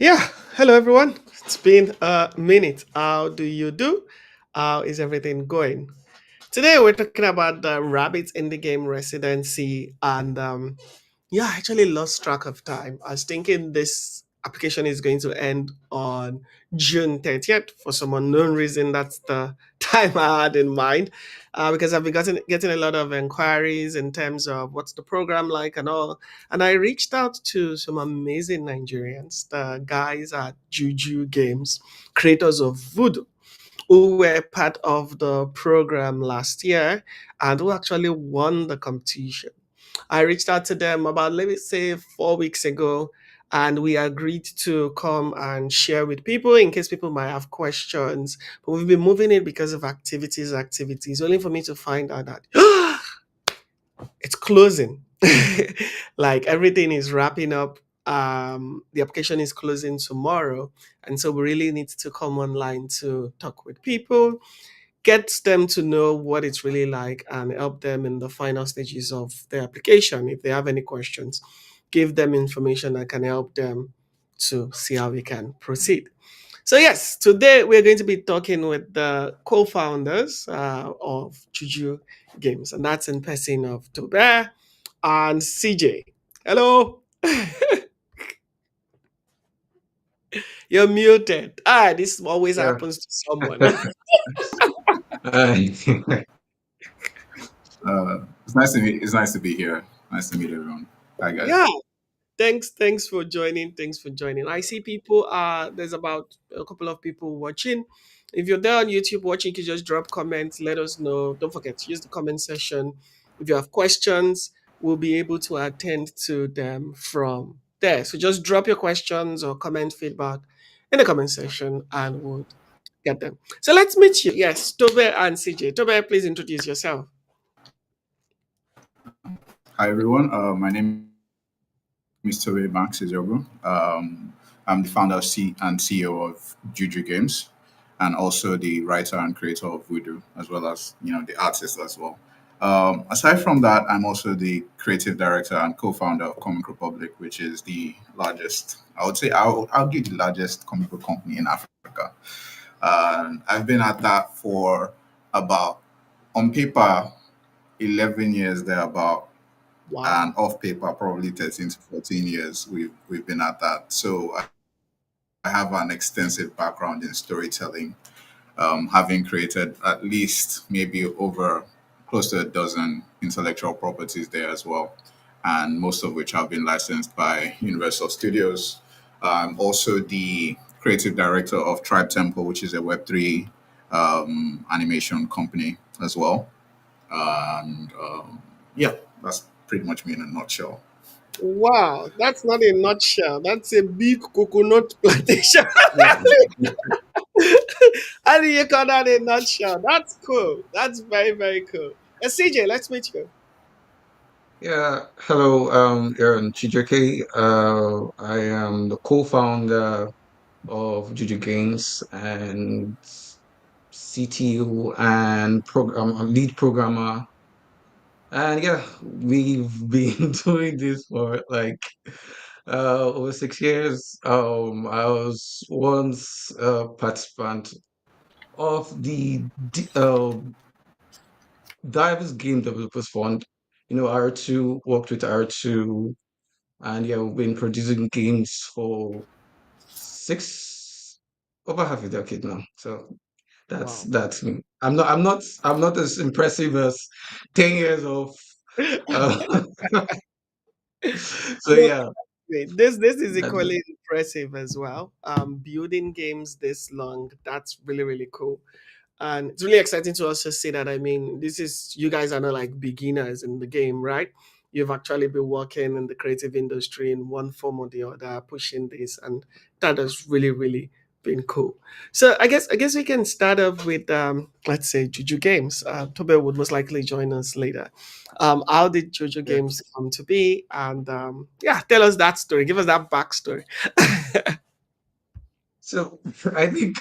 Yeah, hello everyone. It's been a minute. How do you do? How is everything going? Today we're talking about the rabbits in the game residency, and yeah, I actually lost track of time. I was thinking this application is going to end on June 30th. For some unknown reason, that's the time I had in mind. Because I've been getting a lot of inquiries in terms of what's the program like and all. And I reached out to some amazing Nigerians, the guys at Juju Games, creators of Voodoo, who were part of the program last year and who actually won the competition. I reached out to them about, let me say, 4 weeks ago, and we agreed to come and share with people in case people might have questions. But we've been moving it because of activities, only for me to find out that it's closing. Like everything is wrapping up. The application is closing tomorrow. And so we really need to come online to talk with people, get them to know what it's really like and help them in the final stages of the application. If they have any questions, give them information that can help them to see how we can proceed. So yes, today we're going to be talking with the co-founders of Juju Games, and that's in person of Tobe and CJ. Hello. You're muted. This always Yeah. happens to someone. Uh, It's nice to be here. Nice to meet everyone. Hi Yeah. guys. Thanks for joining. Thanks for joining. I see people there's about a couple of people watching. If you're there on YouTube watching, you can just drop comments, let us know. Don't forget to use the comment section. If you have questions, we'll be able to attend to them from there. So just drop your questions or comment feedback in the comment section and we'll get them. So let's meet you. Yes, Tobe and CJ. Tobe, please introduce yourself. Hi everyone. My name is Tobe Banks Ijogu. I'm the founder and CEO of Juju Games, and also the writer and creator of Voodoo, as well as the artist as well. Aside from that, I'm also the creative director and co-founder of Comic Republic, which is the largest. I would say I'll give the largest comic book company in Africa. I've been at that for about, on paper, 11 years thereabout, Wow. and off paper probably 13 to 14 years we've been at that. So I have an extensive background in storytelling, having created at least maybe over close to a dozen intellectual properties there as well, and most of which have been licensed by Universal Studios. Also the creative director of Tribe Temple, which is a Web3 animation company as well. And yeah, that's pretty much me in a nutshell. Wow, that's not a nutshell. That's a big coconut plantation. yeah. How do you call that a nutshell? That's cool. That's very, very cool. CJ, let's meet you. Yeah. Hello, Aaron Chijioke. I am the co-founder of Juju Games and CTO and lead programmer. And yeah, we've been doing this for like over 6 years. I was once a participant of the Divers Game Developers Fund. R2 worked with R2, and yeah, we've been producing games for six over half a decade now. So Wow. that's me. I'm not as impressive as 10 years of. Uh, so No, yeah, wait, this is that, equally impressive as well. Building games this long, that's really, really cool. And it's really exciting to also see that. I mean, this is, you guys are not like beginners in the game, right? You've actually been working in the creative industry in one form or the other, pushing this, and that has really, really been cool. So I guess we can start off with let's say Juju Games. Tobe would most likely join us later. How did Juju yeah. Games come to be? And yeah, tell us that story. Give us that backstory. So I think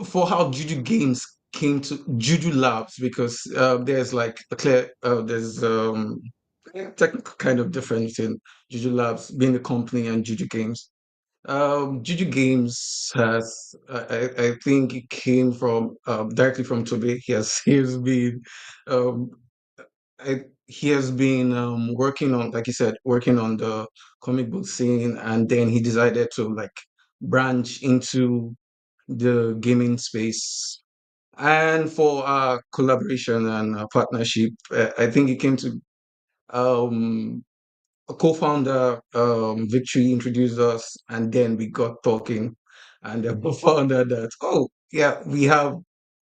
for how Juju Games came to Juju Labs, because there's like a clear there's technical kind of difference in Juju Labs being a company and Juju Games. Juju Games has, I think it came from directly from Toby. He has been, um, he has been working on, like you said, working on the comic book scene, and then he decided to like branch into the gaming space. And for our collaboration and our partnership, I think it came to um, a co-founder, Victory, introduced us, and then we got talking, and then we found out that, oh yeah, we have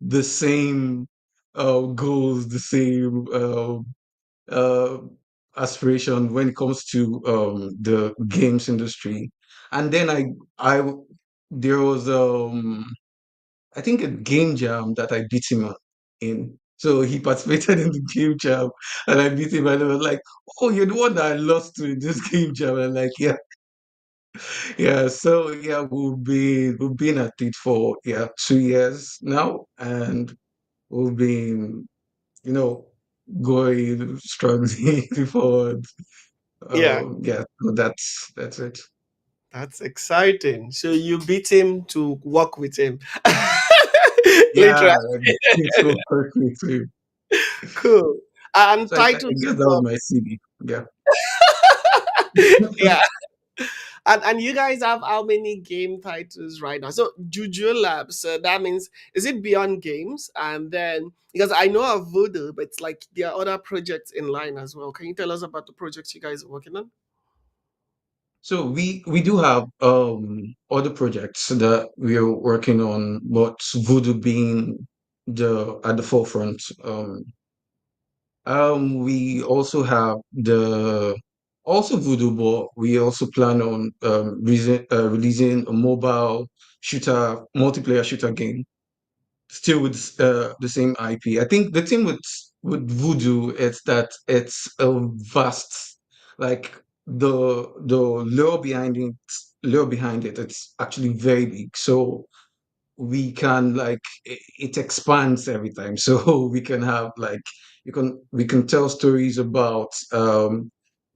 the same goals, the same uh, aspiration when it comes to the games industry. And then I there was I think a game jam that I beat him in. So he participated in the game jam, and I beat him, and I was like, "Oh, you're the one that I lost to in this game jam." And like, yeah, yeah. So yeah, we've been at it for 2 years now, and we've been, you know, going strongly forward. Yeah, Yeah, so that's it. that's exciting. So you beat him to work with him. Yeah, Literally. it's so perfect too. Cool. And So I titles guess that was for my CD. Yeah. yeah. And you guys have how many game titles right now? So Juju Labs, that means is it beyond games? And then because I know of Voodoo, but it's like there are other projects in line as well. Can you tell us about the projects you guys are working on? So we do have other projects that we are working on, but Voodoo being the at the forefront. We also have the also Voodoo, but we also plan on releasing a mobile shooter multiplayer shooter game still with the same IP. I think the thing with Voodoo is that it's a vast, like the lore behind it. It's actually very big. So we can like it expands every time. So we can have like we can tell stories about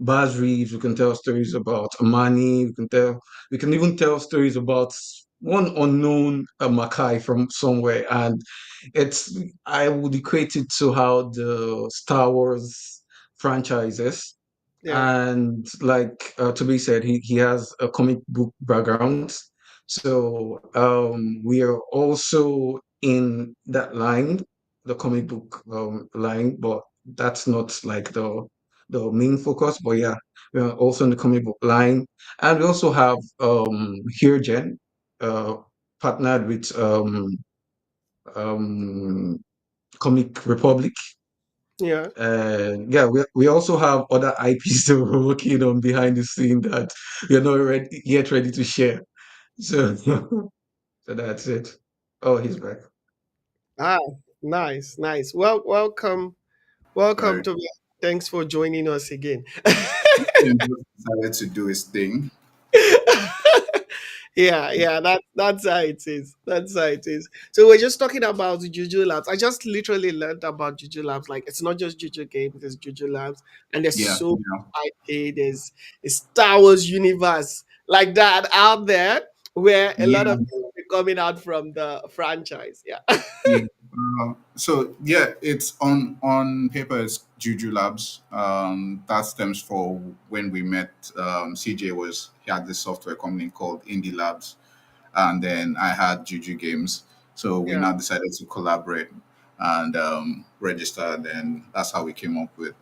Baz Reeves, we can tell stories about Amani, we can even tell stories about one unknown Makai from somewhere. And it's I would equate it to how the Star Wars franchises. Yeah, And like Toby said, he has a comic book background, so we are also in that line, the comic book line, but that's not like the main focus. But yeah, we are also in the comic book line, and we also have HereGen, uh, partnered with um, Comic Republic. yeah. And yeah, we also have other IPs that we're working on behind the scene that we're not yet ready to share. So so that's it. Oh, he's back. Ah, nice, nice. Well, welcome Right. to. Thanks for joining us again. He just decided to do his thing. Yeah, yeah, that's how it is. That's how it is. So we're just talking about Juju Labs. I just literally learned about Juju Labs. Like it's not just Juju Games, there's Juju Labs, and there's Yeah, so yeah, IP. There's a Star Wars universe like that out there where a lot of yeah. things will be coming out from the franchise. Yeah. Yeah. So yeah, it's on paper it's Juju Labs. That stems for when we met. CJ was he had this software company called Indie Labs, and then I had Juju Games. So we Yeah. now decided to collaborate and register. And then that's how we came up with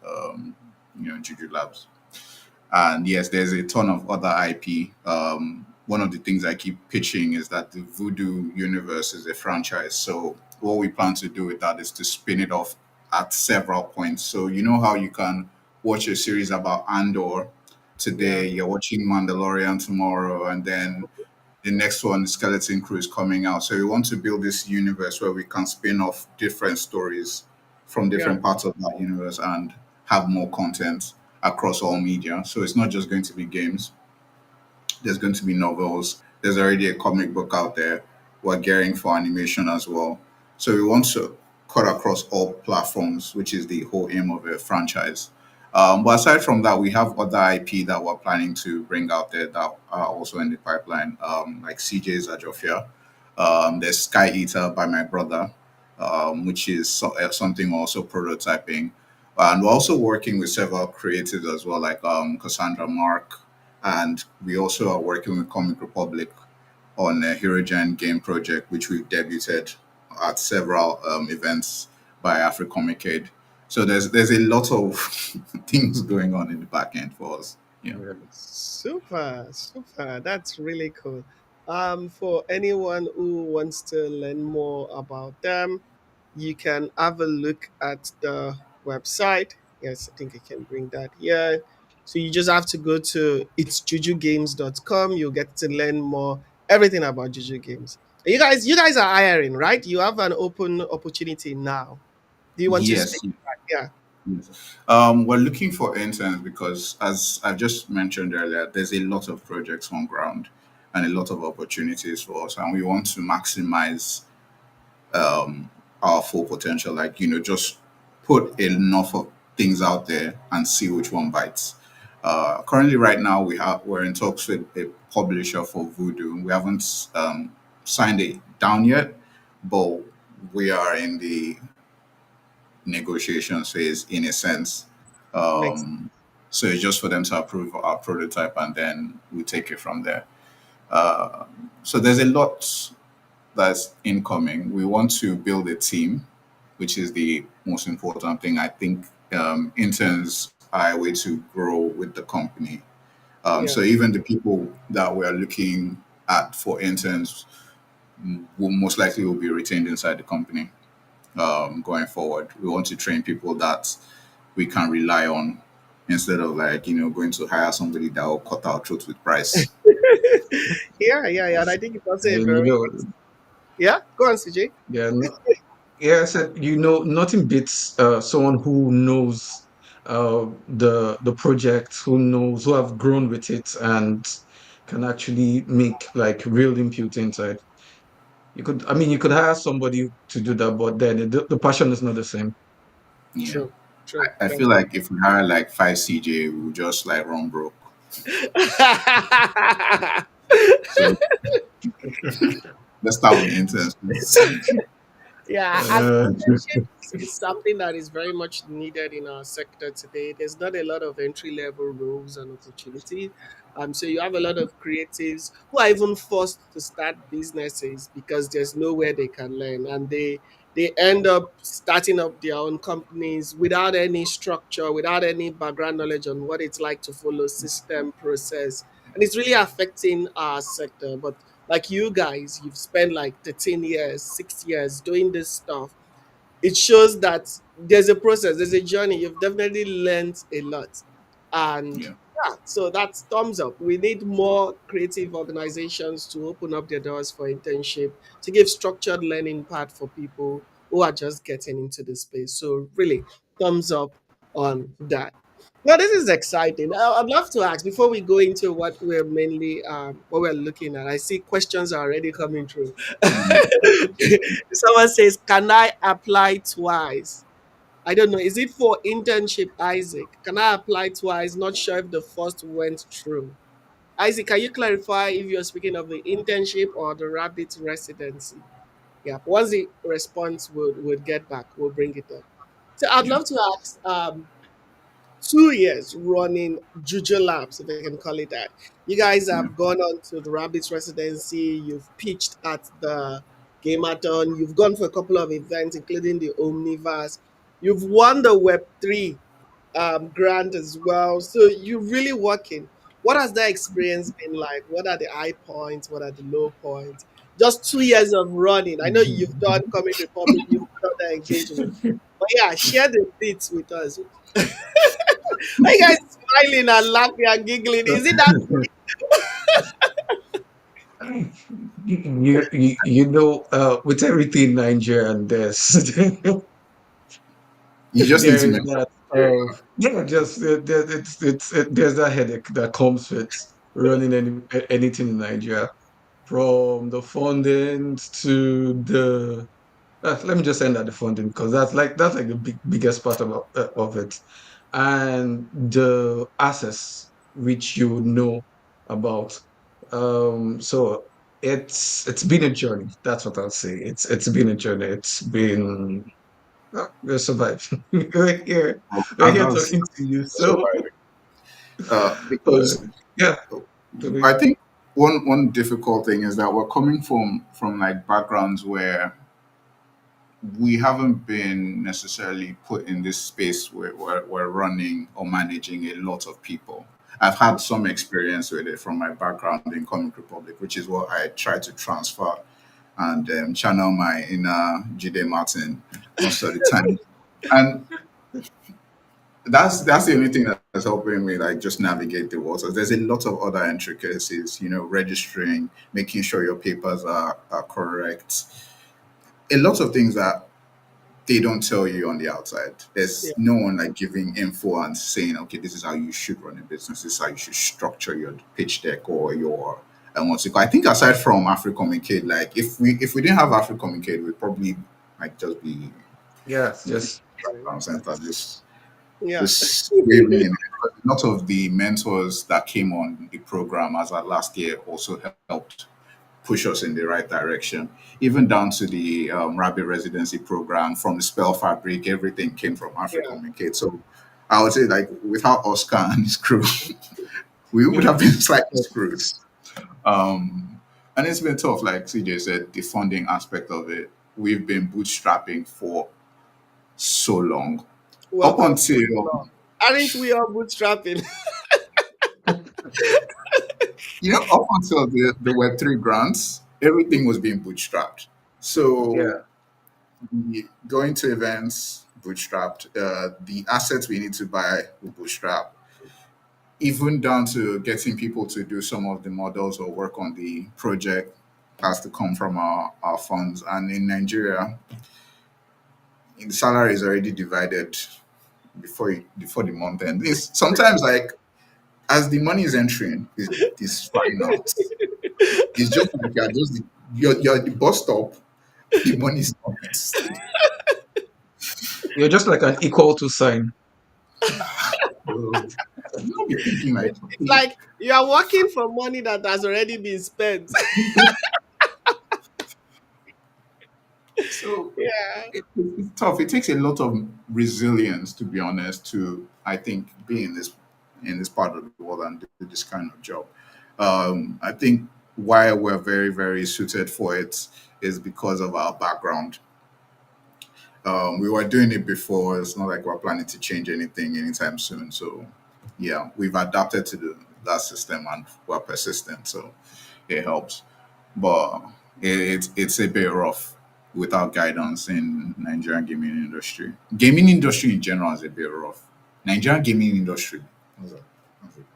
Juju Labs. And yes, there's a ton of other IP. One of the things I keep pitching is that the Voodoo universe is a franchise. So what we plan to do with that is to spin it off at several points. So you know how you can watch a series about Andor Yeah. today, you're watching Mandalorian tomorrow, and then the next one, Skeleton Crew, is coming out. So we want to build this universe where we can spin off different stories from Yeah. different parts of that universe and have more content across all media. So it's not just going to be games. There's going to be novels. There's already a comic book out there. We're gearing for animation as well. So we want to cut across all platforms, which is the whole aim of a franchise. But aside from that, we have other IP that we're planning to bring out there that are also in the pipeline, like CJ's Ajofia. There's Sky Eater by my brother, which is something also prototyping. And we're also working with several creatives as well, like Cassandra Mark. And we also are working with Comic Republic on a HeroGen game project, which we've debuted at several events by AfriComicade. So there's a lot of things going on in the back end for us. Yeah. Yeah. Super, super. That's really cool. For anyone who wants to learn more about them, you can have a look at the website. Yes, I think I can bring that here. So you just have to go to itsjujugames.com. You'll get to learn more everything about Juju Games. You guys are hiring, right? You have an open opportunity now. Do you want to speak Yes. to that? Yeah. Yes. We're looking for interns because, as I've just mentioned earlier, there's a lot of projects on ground and a lot of opportunities for us, and we want to maximize our full potential. Like, just put enough of things out there and see which one bites. Currently, right now, we're in talks with a publisher for Voodoo. We haven't signed it down yet, but we are in the negotiation phase in a sense. Makes Um, so it's just for them to approve our prototype, and then we take it from there. Uh, so there's a lot that's incoming. We want to build a team, which is the most important thing. I think interns are a way to grow with the company. yeah. So even the people that we're looking at for interns will most likely will be retained inside the company going forward. We want to train people that we can rely on instead of like going to hire somebody that will cut our throats with price. Yeah, yeah, yeah. And I think it's also a And very yeah. Go on, CJ. yeah, yeah, I said, nothing beats someone who knows the project, who have grown with it and can actually make like real input inside. You could hire somebody to do that, but then the passion is not the same. Yeah. True, true. I feel like if we hire like five CJ, we'll just like run broke. So let's start with the interns first. Yeah, and Uh, internship is something that is very much needed in our sector today. There's not a lot of entry level roles and opportunities. So you have a lot of creatives who are even forced to start businesses because there's nowhere they can learn, and they end up starting up their own companies without any structure, without any background knowledge on what it's like to follow system process, and it's really affecting our sector. But like you guys, you've spent like 13 years, 6 years doing this stuff. It shows that there's a process, there's a journey. You've definitely learned a lot. And Yeah. yeah, so that's thumbs up. We need more creative organizations to open up their doors for internship, to give structured learning path for people who are just getting into the space. So really, thumbs up on that. Now this is exciting. I'd love to ask before we go into what we're mainly what we're looking at. I see questions are already coming through. Mhm. Someone says, "Can I apply twice?" I don't know. Is it for internship, Isaac? Can I apply twice? Not sure if the first went through. Isaac, can you clarify if you're speaking of the internship or the rabbit residency? Yeah. Once the response would get back, we'll bring it up. So I'd Yeah. love to ask 2 years running Juju Labs, if I can call it that. You guys Yeah. have gone on to the Rabbits residency, you've pitched at the Gamerton, you've gone for a couple of events, including the Omniverse, you've won the Web3 grant as well. So you're really working. What has that experience been like? What are the high points? What are the low points? Just 2 years of running. I know you've done Comic Republic, you've done the engagement. But yeah, share the bits with us. Why you guys smiling and laughing and giggling? Is it that? with everything Nigerian, You just need there to is mention that Nigeria. yeah, just there's that headache that comes with running anything in Nigeria, from the funding to let me just end at the funding, because that's like the biggest part of it. and the access which you know about. So it's been a journey. That's what I'll say. It's been a journey. It's been we're survived. Well, We're here that's talking to you. So surviving. uh, Because yeah, to be I think one difficult thing is that we're coming from like backgrounds where we haven't been necessarily put in this space where we're running or managing a lot of people. I've had some experience with it from my background in Comic Republic, which is what I try to transfer and channel my inner Jide Martin most of the time. And that's the only thing that's helping me like just navigate the waters. There's a lot of other intricacies, registering, making sure your papers are correct. A lot of things that they don't tell you on the outside. Yeah, There's no one like giving info and saying, okay, this is how you should run a business. This is how you should structure your pitch deck or your what's it called? I think aside from Africommunicate, like if we didn't have Africommunicate, we'd probably like just be yeah, looking just at center, yeah, just swimming in it. But a lot of the mentors that came on the program as our last year also helped push us in the right direction, even down to the Rabbit Residency program from the Spell Fabric. Everything came from yeah, Africommunicate. So I would say, like, without Oscar and his crew, we would have been slightly screwed. And it's been tough, like CJ said, the funding aspect of it. We've been bootstrapping for so long. Up welcome to the until, club. Aren't we all bootstrapping? up until the Web3 grants, everything was being bootstrapped. So yeah, going to events, bootstrapped. The assets we need to buy, we bootstrap. Even down to getting people to do some of the models or work on the project has to come from our funds. And in Nigeria, the salary is already divided before the month end. It's sometimes like as the money is entering, is flying out. It's just like you're at the bus stop, the money is not. you're just like an equal to sign. So, you'll be thinking like, It's okay, like you are working for money that has already been spent. so Yeah, it's tough. It takes a lot of resilience, to be honest, to I think be in this part of the world and do this kind of job. I think why we're very very suited for it is because of our background. We were doing it before. It's not like we're planning to change anything anytime soon. So yeah, we've adapted to that system and we're persistent. So it helps. But it's a bit rough without guidance in Nigerian gaming industry. Gaming industry in general is a bit rough. Nigerian gaming industry is a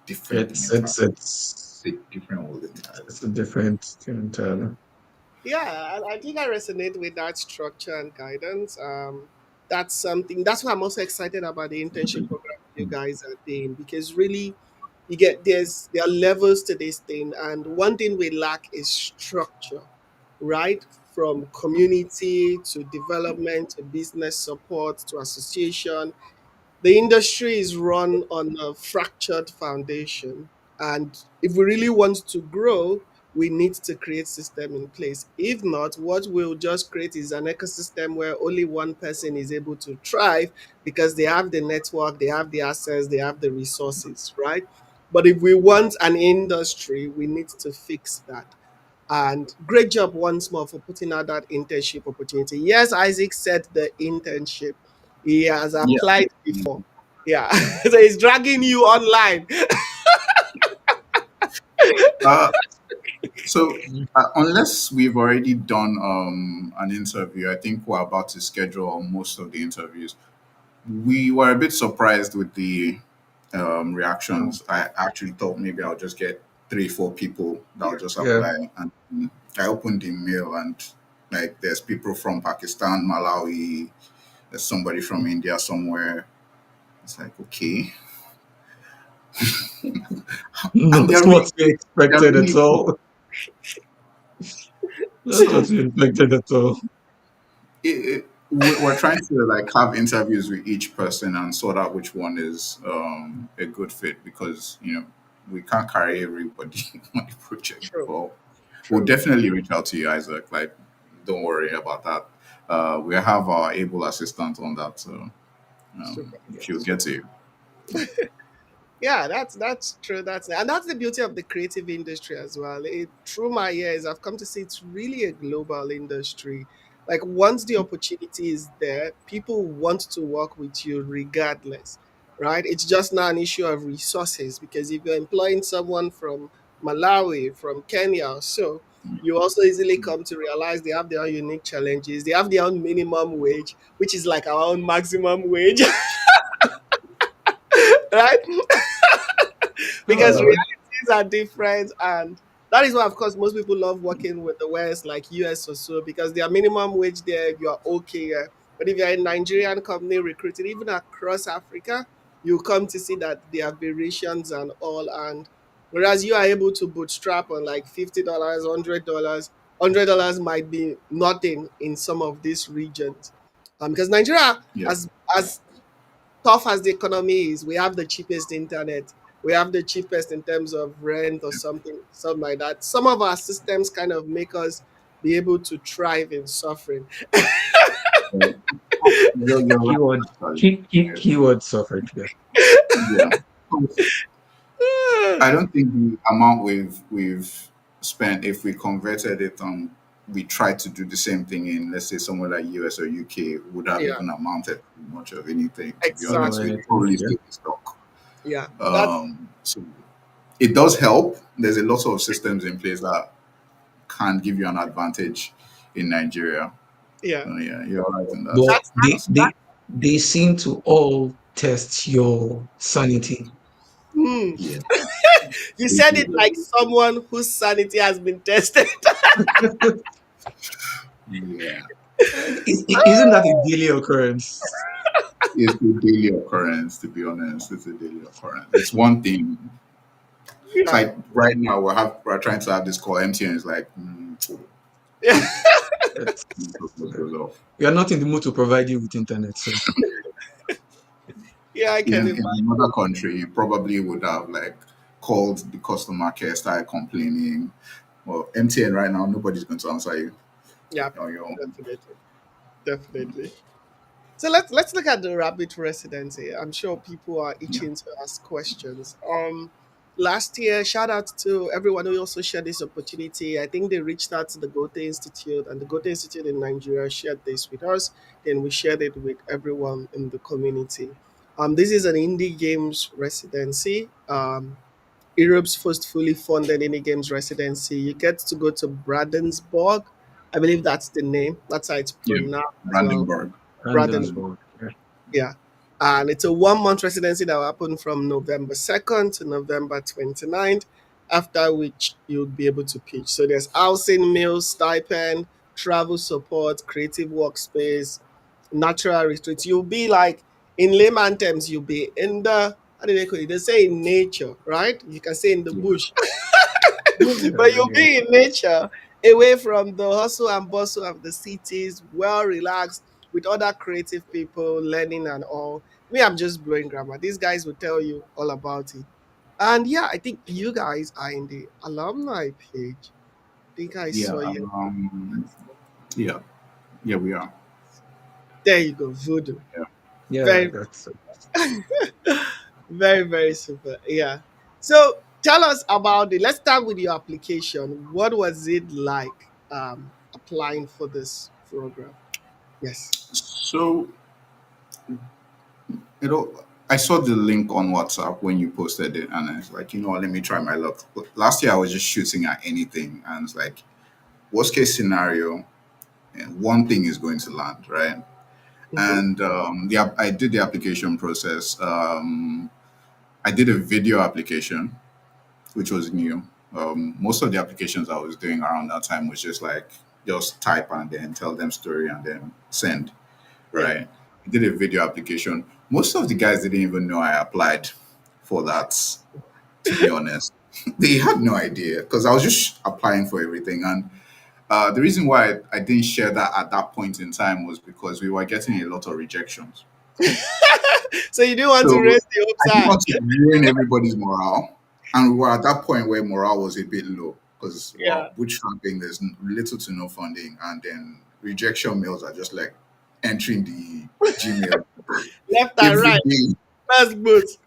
different thing It's entirely. it's it's It's a different world entirely. it's a different thing entirely. yeah. I think I resonate with that structure and guidance. That's something. That's why I'm also excited about the internship program you guys are doing because really, there are levels to this thing, and one thing we lack is structure, right? From community to development to business support to association, the industry is run on a fractured foundation, and if we really want to grow, we need to create system in place. If not, what we'll just create is an ecosystem where only one person is able to thrive because they have the network, they have the access, they have the resources, right? But if we want an industry, we need to fix that. And great job once more for putting out that internship opportunity. Yes, Isaac said the internship. He has Yeah. applied before. Yeah. So he's dragging you online. Uh, so unless we've already done an interview, I think we're about to schedule most of the interviews. We were a bit surprised with the reactions. I actually thought maybe I'll just get 3 4 people that'll just Yeah. apply. And I opened the mail and like there's people from Pakistan, Malawi, there's somebody from India somewhere. It's like okay, and Not what we they're expected at really cool. all. Not what So we expected at all. it, we're trying to like have interviews with each person and sort out which one is a good fit because we can't carry everybody on the project. True, But we'll true. definitely reach out to you, Isaac. Like, don't worry about that. We have our able assistant on that, so Super. she'll get Super. to you. Yeah, that's true. That's the beauty of the creative industry as well. Through my years, I've come to see it's really a global industry. Like once the opportunity is there, people want to work with you regardless, right? It's just not an issue of resources because if you're employing someone from Malawi, from Kenya, or so you also easily come to realize they have their own unique challenges. They have their own minimum wage, which is like our own maximum wage, right? Because Uh, realities are different, and that is why of course most people love working with the west like US or so because their minimum wage there you are okay, but if you're a Nigerian company recruiting even across Africa, you come to see that there are variations and all, and whereas you are able to bootstrap on like $50, $100 might be nothing in some of these regions, because Nigeria, yeah. as tough as the economy is, we have the cheapest internet. We have the cheapest in terms of rent or something like that. Some of our systems kind of make us be able to thrive in suffering. Uh, you're right, Keyword, actually. Yeah. keyword suffered. Yeah. Yeah. I don't think the amount we've spent, if we converted it on, we tried to do the same thing in, let's say, somewhere like US or UK, would have Yeah, even amounted to much of anything. To be No, honest, exactly. we anything. probably Yeah. still be stuck. Yeah, that's So it does help. There's a lot of systems in place that can give you an advantage in Nigeria. yeah. So yeah, you're right in that. But That's they that's that. they they seem to all test your sanity. Hmm. Yeah, You they said it do. like someone whose sanity has been tested. Yeah, Isn't that a daily occurrence? it's a daily occurrence. To be honest, it's a daily occurrence. It's one thing. It's Yeah, like right now we're trying to have this call. MTN is like, yeah, what goes off. We are not in the mood to provide you with internet, so yeah. I can In imagine. another country, you probably would have like called the customer care, started complaining. Well, MTN right now, nobody's going to answer you Yeah, on your own. definitely, definitely. So let's look at the rabbit residency. I'm sure people are Yeah, itching to ask questions. Last year, shout out to everyone who also shared this opportunity. I think they reached out to the Goethe Institute, and the Goethe Institute in Nigeria shared this with us. Then we shared it with everyone in the community. This is an indie games residency. Europe's first fully funded indie games residency. You get to go to Bradensburg. I believe that's the name. That's how it's yeah, pronounced as well. Brandenburg. Braden, Brandenburg. Yeah. yeah. And it's a 1 month residency that will happen from November 2nd to November 29th, after which you'll be able to pitch. So there's housing, meals, stipend, travel support, creative workspace, natural retreats. You'll be like, in layman terms, you'll be in the, how do they call it? They say in nature, right? You can say in the Yeah, bush. But you'll Yeah. be in nature, away from the hustle and bustle of the cities, well relaxed with other creative people, learning and all. Me, I'm just blowing grammar. These guys will tell you all about it. And yeah, I think you guys are in the alumni page. I think I yeah, saw you. yeah, yeah. We are. There you go, voodoo. Yeah. Yeah, Very, that's very, very super. Yeah. So tell us about it. Let's start with your application. What was it like applying for this program? Yes. So I saw the link on WhatsApp when you posted it, and I was like, what, let me try my luck. Last year, I was just shooting at anything, and it's like, worst case scenario, one thing is going to land, right? Mm-hmm. And I did the application process. I did a video application, which was new. Most of the applications I was doing around that time was just like just type and then tell them story and then send, Yeah. right? I did a video application. Most of the guys didn't even know I applied for that, to be honest. They had no idea because I was just applying for everything. And The reason why I didn't share that at that point in time was because we were getting a lot of rejections. So you didn't want to So raise the hopes I didn't high. want to ruin everybody's morale. And we were at that point where morale was a bit low because, Yeah, well, bootstrapping, there's little to no funding. And then rejection mails are just like entering the Gmail left and every right. day. First boost.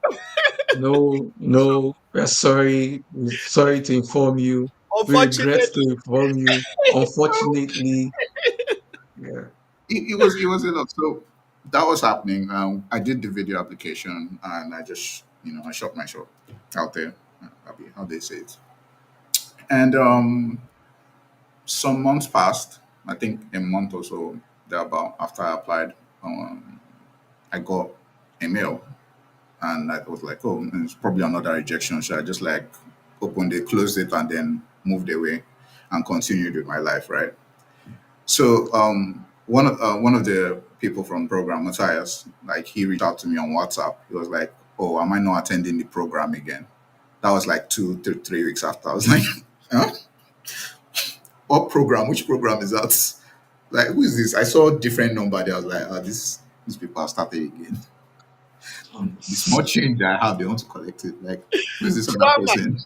No, no, we're sorry. We're sorry to inform you. We regret to Unfortunately, inform you. Unfortunately, yeah. It was a lot. So that was happening. I did the video application and I just, I shot my shot out there. How they say it. And some months passed. I think a month or so thereabout after I applied. I got a mail, and I was like, oh, it's probably another rejection. So I just like opened it, closed it, and then moved away and continued with my life, right? So one of the people from the program, Matthias, like he reached out to me on WhatsApp. He was like, "Oh, am I not attending the program again?" That was like 3 weeks after. I was like, "Huh? What program? Which program is that? Like, who is this?" I saw a different number there. I was like, "Oh, these people have started again." The small change that I have, they want to collect it. Like, who is this other trauma. person?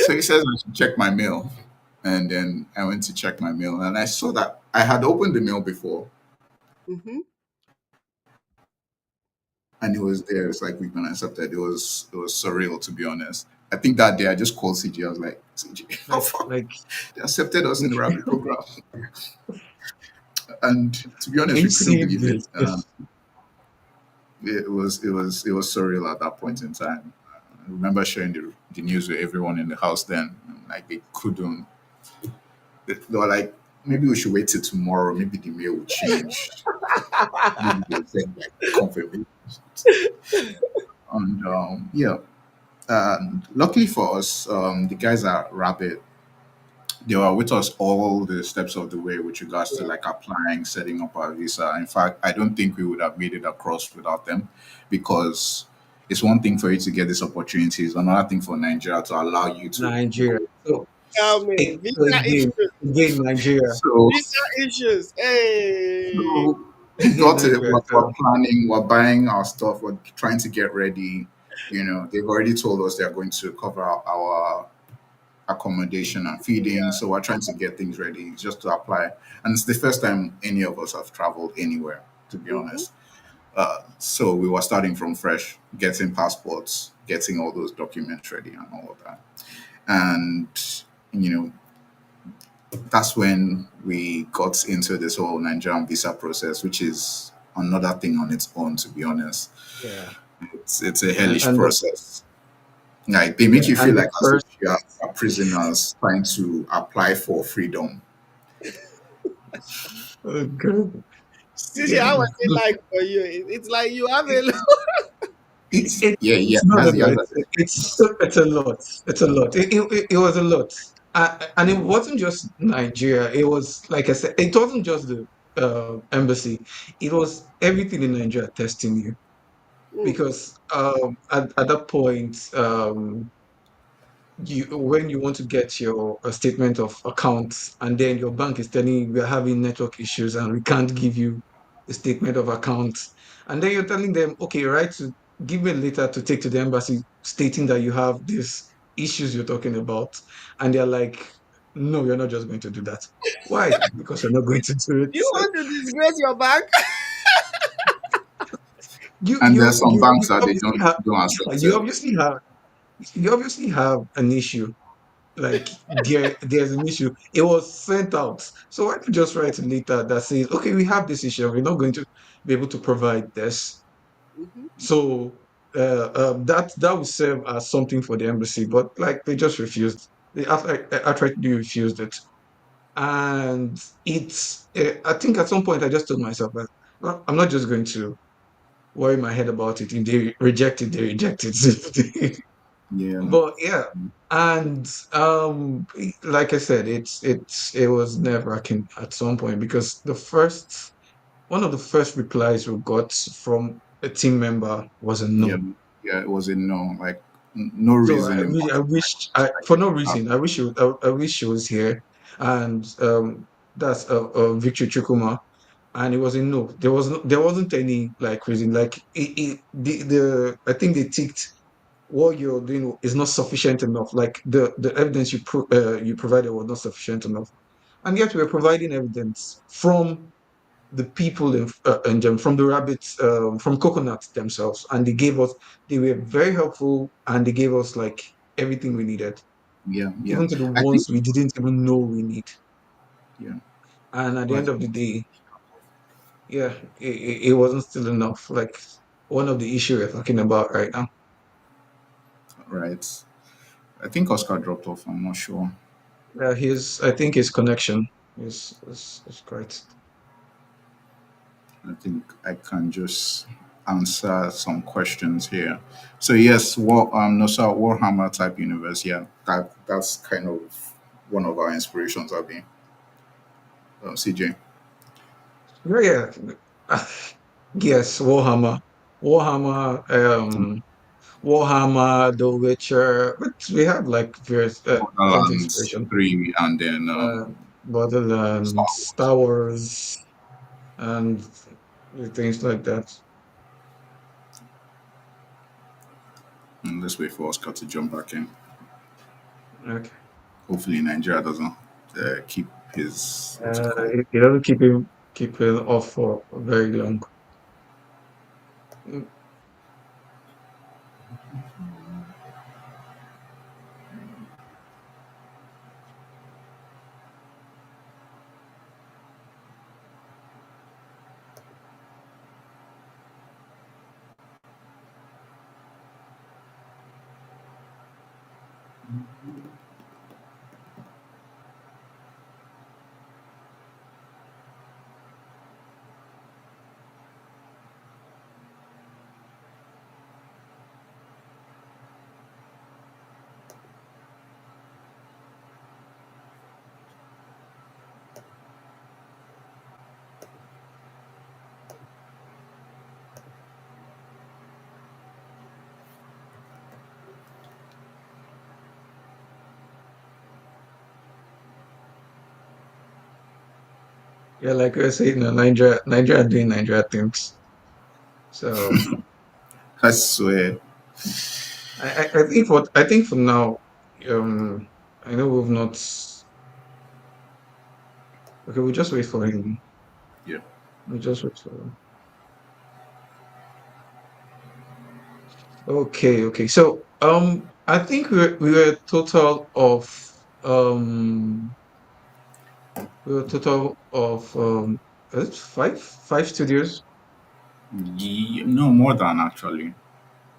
So he says I should check my mail. And then I went to check my mail and I saw that I had opened the mail before Hmm. and it was there. It's like we've been accepted. It was surreal, to be honest. I think that day I just called CJ. I was like, CJ, how far? Like, They accepted us in the can Rabbit program. And to be honest, you we couldn't see believe it. this? It was surreal at that point in time. I remember sharing the news with everyone in the house then. Like they couldn't. They were like, maybe we should wait till tomorrow. Maybe the mail will change. Maybe they'll send like confirmation. And yeah, and luckily for us, the guys at Rabbit, they were with us all the steps of the way with regards to Yeah. like applying, setting up our visa. In fact, I don't think we would have made it across without them because it's one thing for you to get these opportunities, another thing for Nigeria to allow you to Nigeria. go. So, Tell me, so visa again, issues. again, Nigeria. So, Visa issues. Hey. so we Again, got it. Nigeria. We're planning, we're buying our stuff, we're trying to get ready. They've already told us they're going to cover our accommodation and feeding. Yeah. So we're trying to get things ready just to apply. And it's the first time any of us have traveled anywhere, to be Hmm. honest. So we were starting from fresh, getting passports, getting all those documents ready and all of that. And, you know, that's when we got into this whole Nigerian visa process, which is another thing on its own, to be honest. Yeah. It's a And, hellish and the process. Like they make yeah, you feel and the like as if first you are prisoners trying to apply for freedom. good. CJ, Yeah, how was it like for you? It's like you have a It's yeah. it's not That's a the lot. answer. It's a lot. It's a lot. It was a lot, and it wasn't just Nigeria. It was like I said. It wasn't just the embassy. It was everything in Nigeria testing you Mm, because at that point you when you want to get your a statement of accounts and then your bank is telling you we're having network issues and we can't give you a statement of accounts and then you're telling them okay right to give me a letter to take to the embassy stating that you have these issues you're talking about and they're like no you're not just going to do that why because you're not going to do it you want to disgrace your bank? you And you there's some you banks you that they obviously don't have don't yeah, accept it. you obviously have an issue like there's an issue. It was sent out. So why not just write a letter that says, okay, we have this issue. We're not going to be able to provide this. Hmm. So that would serve as something for the embassy, but like they just refused. They outrightly refused it, and it's. I think at some point I just told myself that well, I'm not just going to worry my head about it. If they reject it, they reject it. Yeah, But yeah, and like I said, it was nerve-wracking at some point because the first one of the first replies we got from a team member was a yeah, no. yeah. It was a no. Like No So reason in I particular. wish, Just for no like, reason, I wish she was here, and that's Victor Chukuma, and it was a no. There wasn't any like reason. Like the I think they ticked what you're doing is not sufficient enough. Like the evidence you provided was not sufficient enough, and yet we're providing evidence from the people from the rabbits from coconut themselves, and they were very helpful, and they gave us like everything we needed, yeah, yeah. even to the I think, ones we didn't even know we need. yeah. And at the end But of the day, yeah, it wasn't still enough. Like one of the issue we're talking about right now. right. I think Oscar dropped off. I'm not sure. His I think his connection is great. I think I can just answer some questions here. So yes, no, so Warhammer type universe. Yeah, that's kind of one of our inspirations. Have been CJ. Yeah, yeah. Yes, Warhammer, Warhammer, The Witcher, but we have like various plenty of Borderlands inspiration. 3, and then Uh, Star Borderlands, Wars. Star Wars, and things like that. And let's wait for Oscar to jump back in. Okay. Hopefully, Nigeria doesn't keep his what's it called. It doesn't keep it off for very long. Mm, Yeah, like we were saying, Nigeria doing Nigeria things. So I swear. I think for now, um, I know we've not. Okay, we'll just wait for him. Yeah. We'll just wait for him. Okay, okay. So, I think we were a total of um, is it five studios. No, more than actually.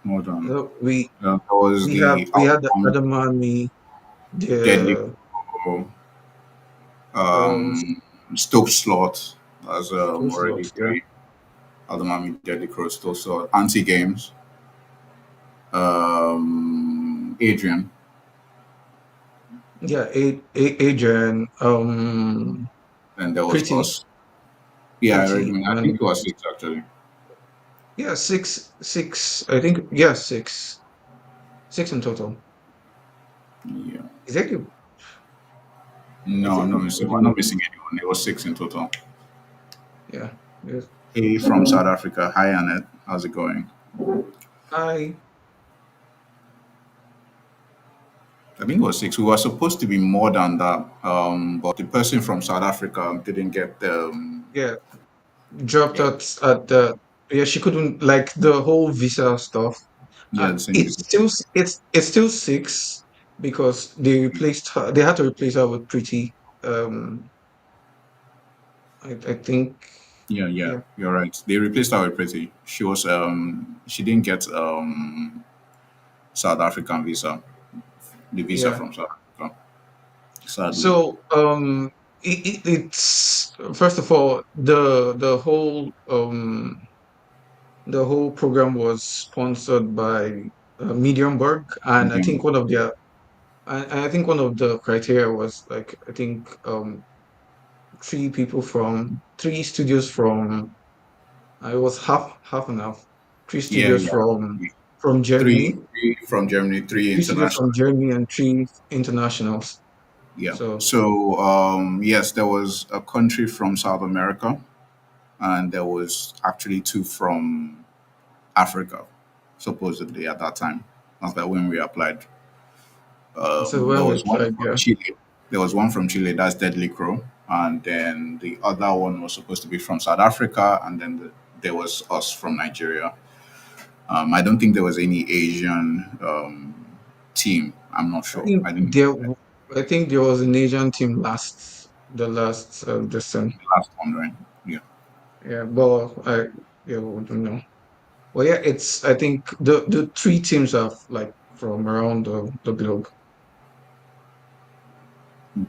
More than. We There was the we had the Outcome, Adamami, Deadly the Protocol, um, Stoke Slot. That's those already lots, yeah, three. Aldermami, Deadly Crow, Stoke Slot, Anti Games, Adrian. yeah. Adrian, Then there was Pretty, us. Yeah, I Pretty, mean, I think and it was six actually. yeah, six. I think yeah, six in total. Yeah. Exactly. I No, think no, we've missing. We're already not missing anyone. It was six in total. yeah. Yes. A from South Africa. Hi, Annette. How's it going? I I think it was six. We were supposed to be more than that, but the person from South Africa didn't get the. yeah dropped Yeah, out at the yeah she couldn't like the whole visa stuff. yeah, the same It's visa. still it's still six because they replaced her. They had to replace her with Pretty. Um, I think Yeah, yeah, yeah you're right. They replaced her with Pretty. She didn't get South African visa, the visa yeah. from South Africa. Sadly, So it's first of all the whole program was sponsored by Mediumberg, and I think medium. one of their I think one of the criteria was like I think three studios from it was half and half. Three Yeah, studios yeah, from yeah. from Three, Germany, three from Germany, three 3 studios international. from Germany, and 3 internationals. Yeah. So, So yes, there was a country from South America, and there was actually two from Africa, supposedly at that time. After when we applied, so there when we was one applied, from yeah. Chile. There was one from Chile. That's Deadly Crow, and then the other one was supposed to be from South Africa, and then there was us from Nigeria. I don't think there was any Asian team. I'm not I sure. think I didn't there, I think there was an Asian team the last this time. the last one, right? Yeah. Yeah, but yeah, we don't know. Well, yeah, it's I think the 3 teams are like from around the globe.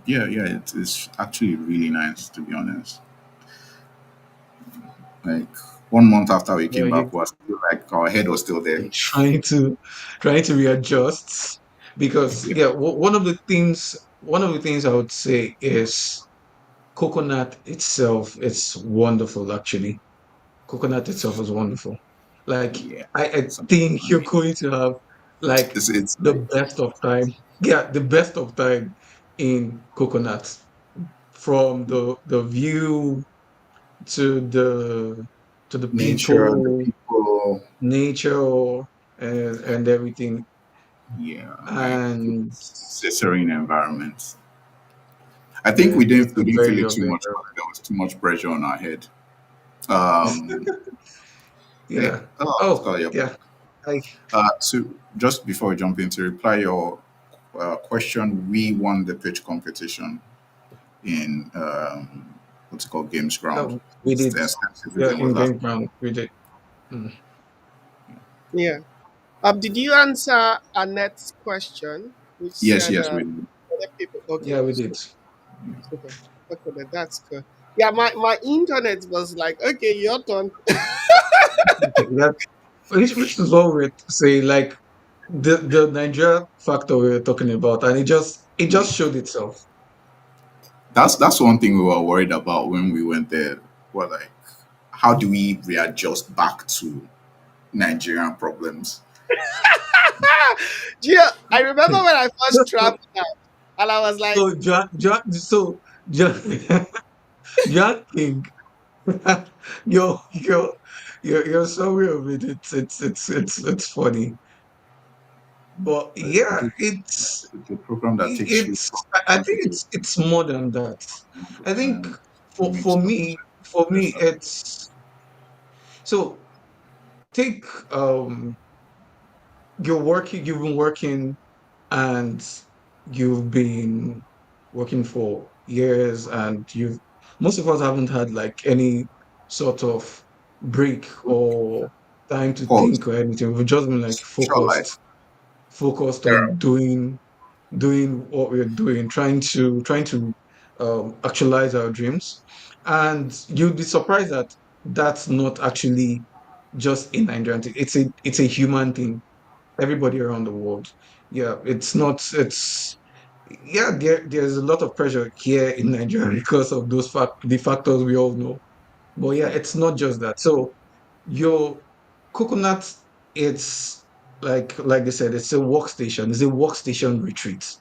Yeah, yeah, it's actually really nice to be honest. Like 1 month after we Yeah, came you back, was still like our head was still there. trying to trying to readjust because Yeah, yeah, one of the things I would say is coconut itself. It's wonderful, actually. Coconut itself is wonderful. Like yeah. I It's, think you're going to have like it's the like best of time. Yeah, the best of time in coconut from the view to the nature, the people, people. nature, and everything. Yeah, like And it's a serene environment. I think yeah, it's we a didn't very feel it too lovely much environment. because there was too much pressure on our head. Um, yeah. Yeah. Oh, it's Oh, called, yeah. yeah. I So just before we jump into reply your question, we won the pitch competition in what's it called, Games Ground. we It's did. the extensive Yeah, reason in was that. game ground we did. Mm. Yeah. Did you answer Annette's question, which Yes, said yes, we did. other people? Okay, Yeah, we did. super, super. Okay, that's good. Yeah, my internet was like, okay, your turn. That which is what we're saying. Like the Nigeria factor we were talking about, and it just showed itself. That's one thing we were worried about when we went there. We're like, how do we readjust back to Nigerian problems? Yeah, I remember when I first So, traveled out, and I was like, John John King, your your your summary of it, it's funny. But yeah, It's a program that takes you it's from I country think to it's more than that. country I think and for makes for stuff me for me better. it's so take you've been working and you've been working for years, and you've most of us haven't had like any sort of break or time to Pause. think or anything. We've just been like Short life. focused on doing what we're doing, trying to actualize our dreams. And you'd be surprised that that's not actually just a Nigerian thing. It's a human thing. Everybody around the world. Yeah, it's not. It's yeah. There's a lot of pressure here in Nigeria because of the factors we all know. But yeah, Yeah. it's not just that. So your coconut, it's like they said, it's a workstation. It's a workstation retreat.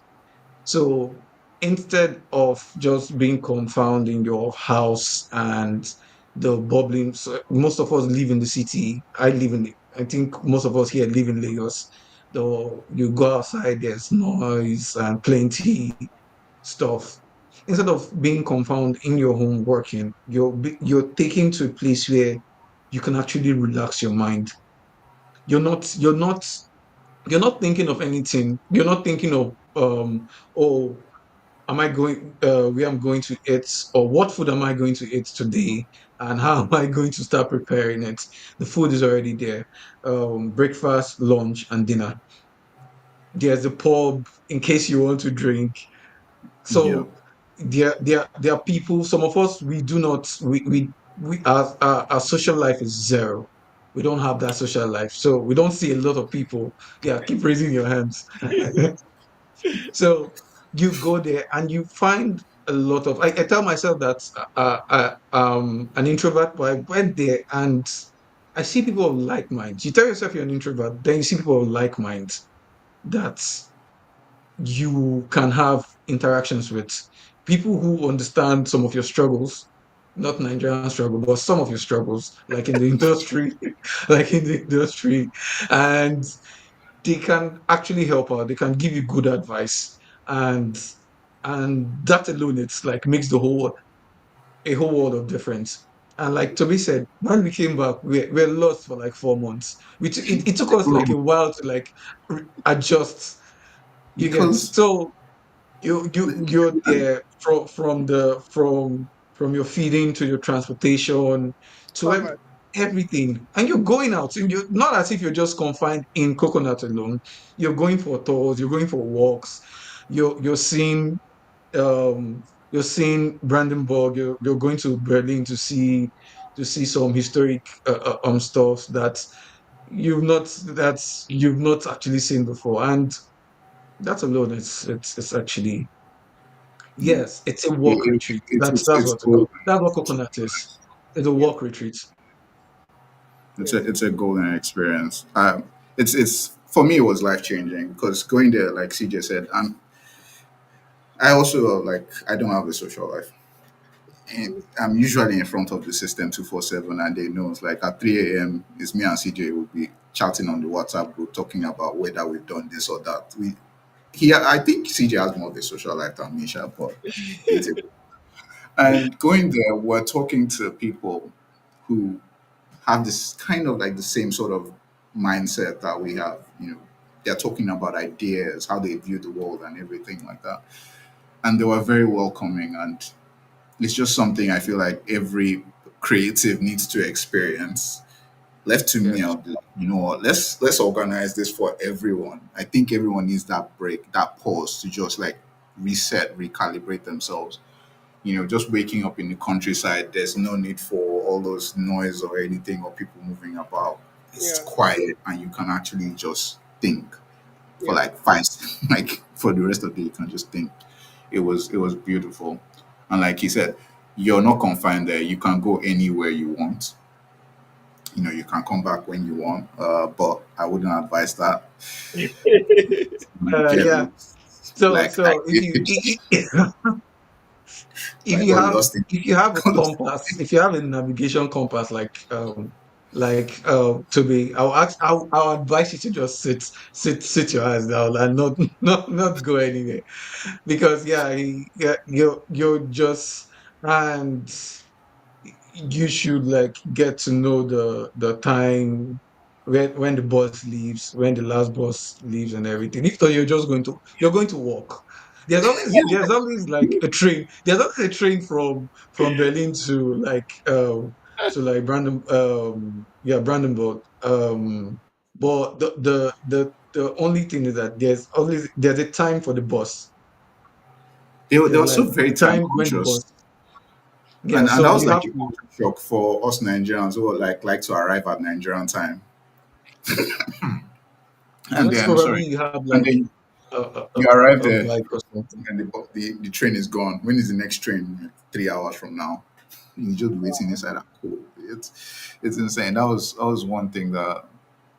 So instead of just being confound in your house and the bubbling, so most of us live in the city. I think most of us here live in Lagos. Though you go outside, there's noise and plenty stuff. Instead of being confound in your home working, you're taken to a place where you can actually relax your mind. You're not you're not you're not thinking of anything. You're not thinking of oh, am I going where I'm going to eat, or what food am I going to eat today, and how am I going to start preparing it. The food is already there. Breakfast, lunch, and dinner. There's a pub in case you want to drink. Yeah. So there are people. Some of us, we do not we our social life is zero. We don't have that social life, so we don't see a lot of people. Yeah, keep raising your hands. So you go there and you find a lot of. I tell myself that an introvert, but I went there and I see people of like minds. You tell yourself you're an introvert, then you see people of like minds that you can have interactions with, people who understand some of your struggles, not Nigerian struggle, but some of your struggles, like in the industry, like in the industry, and they can actually help out. They can give you good advice, and that alone, it's like makes a whole world of difference. And like Toby said, when we came back, we're lost for like 4 months. It took us like a while to like adjust. You get Because so you're there from your feeding to your transportation to Covered. everything, and you're going out, and you're not as if you're just confined in Coconut alone. You're going for tours, you're going for walks, you're seeing um Brandenburg, you're going to Berlin to see some historic stuff that you've not actually seen before, and that alone, it's actually, yeah, yes, it's a work retreat. That's it's what to call. golden. That's what coconut is. It's a Yes. work retreat. Yes. It's a golden experience. It's for me it was life changing because going there, like CJ said, I also like I don't have a social life. And I'm usually in front of the system 247, and they know it's like at 3 a.m. it's me and CJ will be chatting on the WhatsApp group talking about whether we've done this or that. I think CJ has more of a social life than Misha, but it's a, and going there, we're talking to people who have this kind of like the same sort of mindset that we have. You know, they're talking about ideas, how they view the world, and everything like that. And they were very welcoming, and it's just something I feel like every creative needs to experience. Left to me, Yes. I'll be like, you know what? Let's organize this for everyone. I think everyone needs that break, that pause to just like reset, recalibrate themselves. You know, just waking up in the countryside, there's no need for all those noise or anything or people moving about. It's Yeah. quiet and you can actually just think for Yeah. like five like for the rest of the day you can just think. It was beautiful. And like he said, you're not confined there. You can go anywhere you want. You know, you can come back when you want. But I wouldn't advise that. You get Yeah. So like I so if like you got have lost in if you have a got lost compass, if you have a navigation compass to be, I'll advise you to just sit your eyes down and not not go anywhere, because yeah, you're just, and you should like get to know the time when the bus leaves, when the last bus leaves and everything. If not, you're going to walk. There's always like a train. There's always a train from Berlin to like Brandenburg. But the only thing is that there's a time for the bus. they There's were like so very a time time when the conscious. bus. Yeah, And that so was you like have a to. culture shock for us Nigerians who would like to arrive at Nigerian time. And Unless then probably sorry. you have And like then a, a, a you arrive a there bike or something. and the train is gone. When is the next train? Like 3 hours from now. You just be waiting inside a cold. It's insane. That was one thing that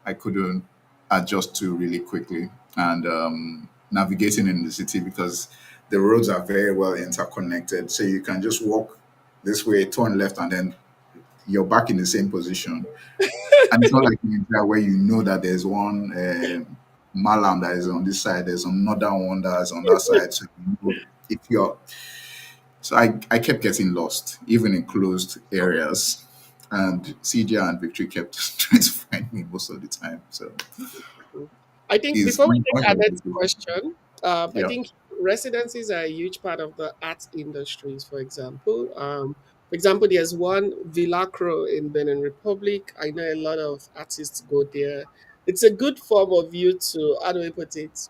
I couldn't adjust to really quickly. And navigating in the city because the roads are very well interconnected. So you can just walk this way, turn left, and then you're back in the same position. And it's not like in Nigeria where you know that there's one malam that is on this side, there's another one that is on that side. So you know if you're so I kept getting lost, even in closed areas. And CJ and Victory kept trying to find me most of the time. So I think is before we when take our you're next busy. question, I Yeah. think residencies are a huge part of the art industries, for example. For example, there's one Villacro in Benin Republic. I know a lot of artists go there. It's a good form of you to, how do I put it,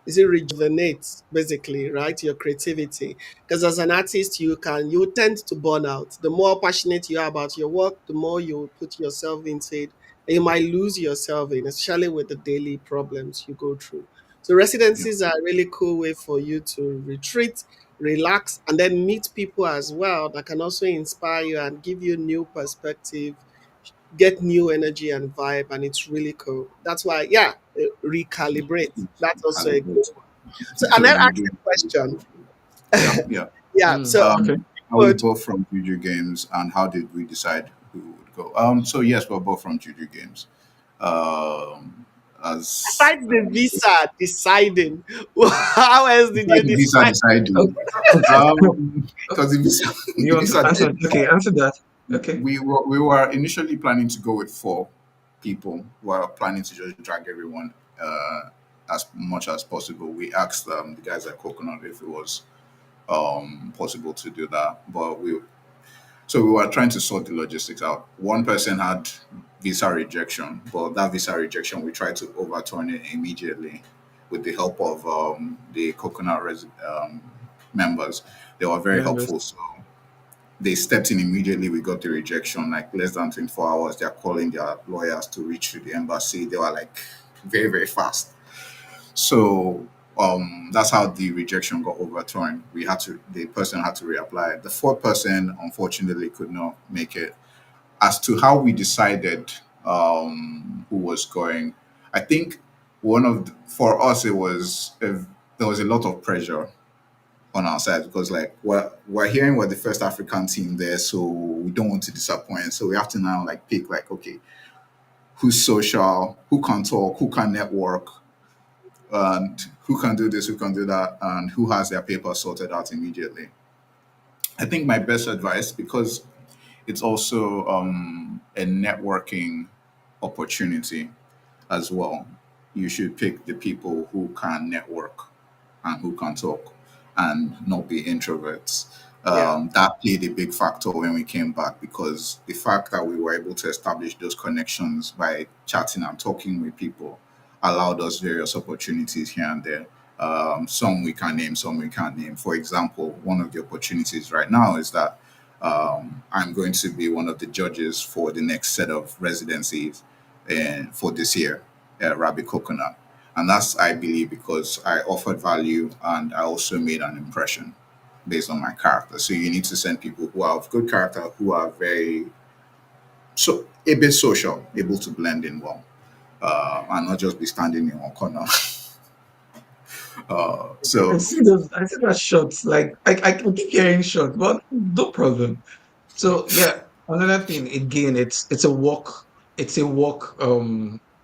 is it rejuvenate basically, right, your creativity, because as an artist you tend to burn out. The more passionate you are about your work, the more you put yourself into it, and you might lose yourself in, especially with the daily problems you go through. So Yeah. residencies are a really cool way for you to retreat, relax, and then meet people as well that can also inspire you and give you new perspective, get new energy and vibe, and it's really cool. That's why, yeah, recalibrate. That's also a good Calibrate. one. So, and So then you ask do. a question. Yeah, yeah. Yeah. So, Okay. Are we would both from Juju Games, and how did we decide who would go? So yes, we're both from Juju Games. Um, as aside the visa deciding, how else did like you the visa decide? decided, Okay. Okay. because the visa, You the want to visa answer? did Okay, decide. answer that. Okay. We were initially planning to go with four people. We were planning to just drag everyone as much as possible. We asked the guys at Coconut if it was possible to do that, but we were trying to sort the logistics out. One person had visa rejection, but that visa rejection we tried to overturn it immediately with the help of the members. They were very Members. helpful. So they stepped in immediately. We got the rejection like less than 24 hours. They're calling their lawyers to reach to the embassy. They were like very, very fast. So that's how the rejection got overturned. The person had to reapply. The fourth person unfortunately could not make it. As to how we decided who was going, I think for us there was a lot of pressure on our side because like we're hearing we're the first African team there, so we don't want to disappoint. So we have to now like pick like okay, who's social, who can talk, who can network, and who can do this, who can do that, and who has their paper sorted out immediately. I think my best advice, because it's also a networking opportunity as well, you should pick the people who can network and who can talk and not be introverts. Yeah. That played a big factor when we came back because the fact that we were able to establish those connections by chatting and talking with people allowed us various opportunities here and there. Some we can name, some we can't name. For example, one of the opportunities right now is that I'm going to be one of the judges for the next set of residencies for this year, Rabbit Coconut. And that's, I believe, because I offered value and I also made an impression based on my character. So you need to send people who have good character, who are very, so a bit social, able to blend in well, and not just be standing in one corner. I So see those. I see that shots. Like I keep hearing shots, but no problem. So yeah, another thing again, it's a walk. It's a walk.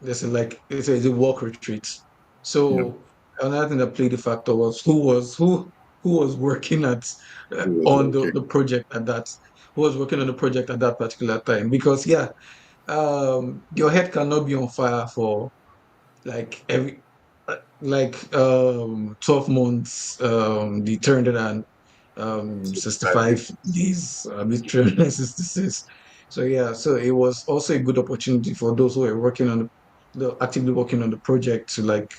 There's a, like it's a walk retreat. yeah, So another thing that played a factor was who was working at it was on okay. the project at that who was working on the project at that particular time because yeah, your head cannot be on fire for like every like 12 months the 365 days the 366. So yeah, so it was also a good opportunity for those who were working on the actively working on the project to like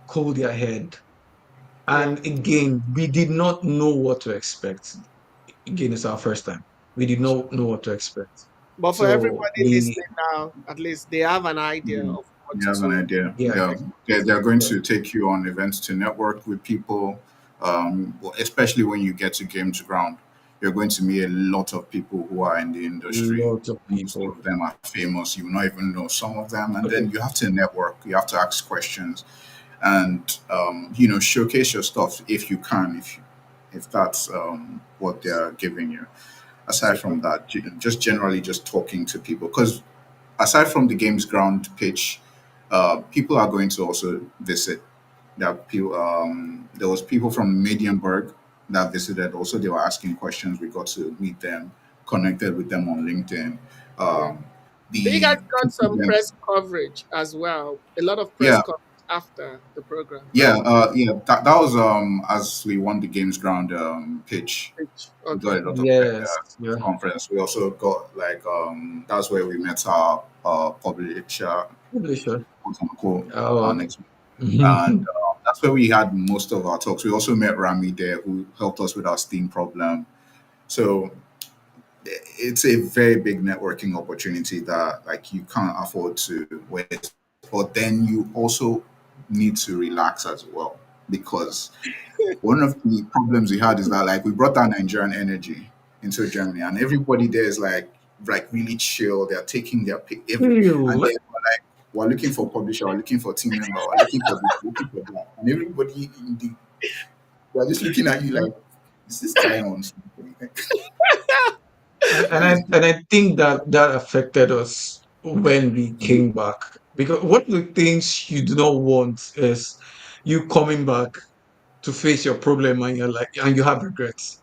cool their head. Yeah. And again, we did not know what to expect. Again, it's our first time. We did not know what to expect. But for So everybody we listening now, at least they have an idea Mhm. of what You have an to idea. yeah, Yeah, they're going yeah, to take you on events to network with people, well, especially when you get to Games Ground. You're going to meet a lot of people who are in the industry. lots of Most people. of them are famous. You will not even know some of them. And Okay. then you have to network. You have to ask questions and, showcase your stuff if you can, if that's what they're giving you. Aside from that, just generally just talking to people. Because aside from the games ground pitch, people are going to also visit. There was people from Medienberg that visited. Also, they were asking questions. We got to meet them, connected with them on LinkedIn. yeah. Um, So you guys the got people some press coverage as well. A lot of press yeah, coverage after the program, yeah, right? yeah. That was as we won the games ground pitch. Which We got okay. a lot of Yes. press Yeah. conference. We also got like that's where we met our publisher, Publisher. quote unquote, Oh, okay. next week. And that's where we had most of our talks. We also met Rami there, who helped us with our Steam problem. So it's a very big networking opportunity that like you can't afford to waste. But then you also need to relax as well because one of the problems we had is that like we brought our Nigerian energy into Germany, and everybody there is like like really chill. They're taking their pick every, and Ew. then we're looking for publisher, we're looking for team member, we're looking for this, looking for that, and everybody in the they're just looking at you like, is this guy on something? And Why is I think that that affected us when we came back, because one of the things you do not want is you coming back to face your problem and you're like, and you have regrets.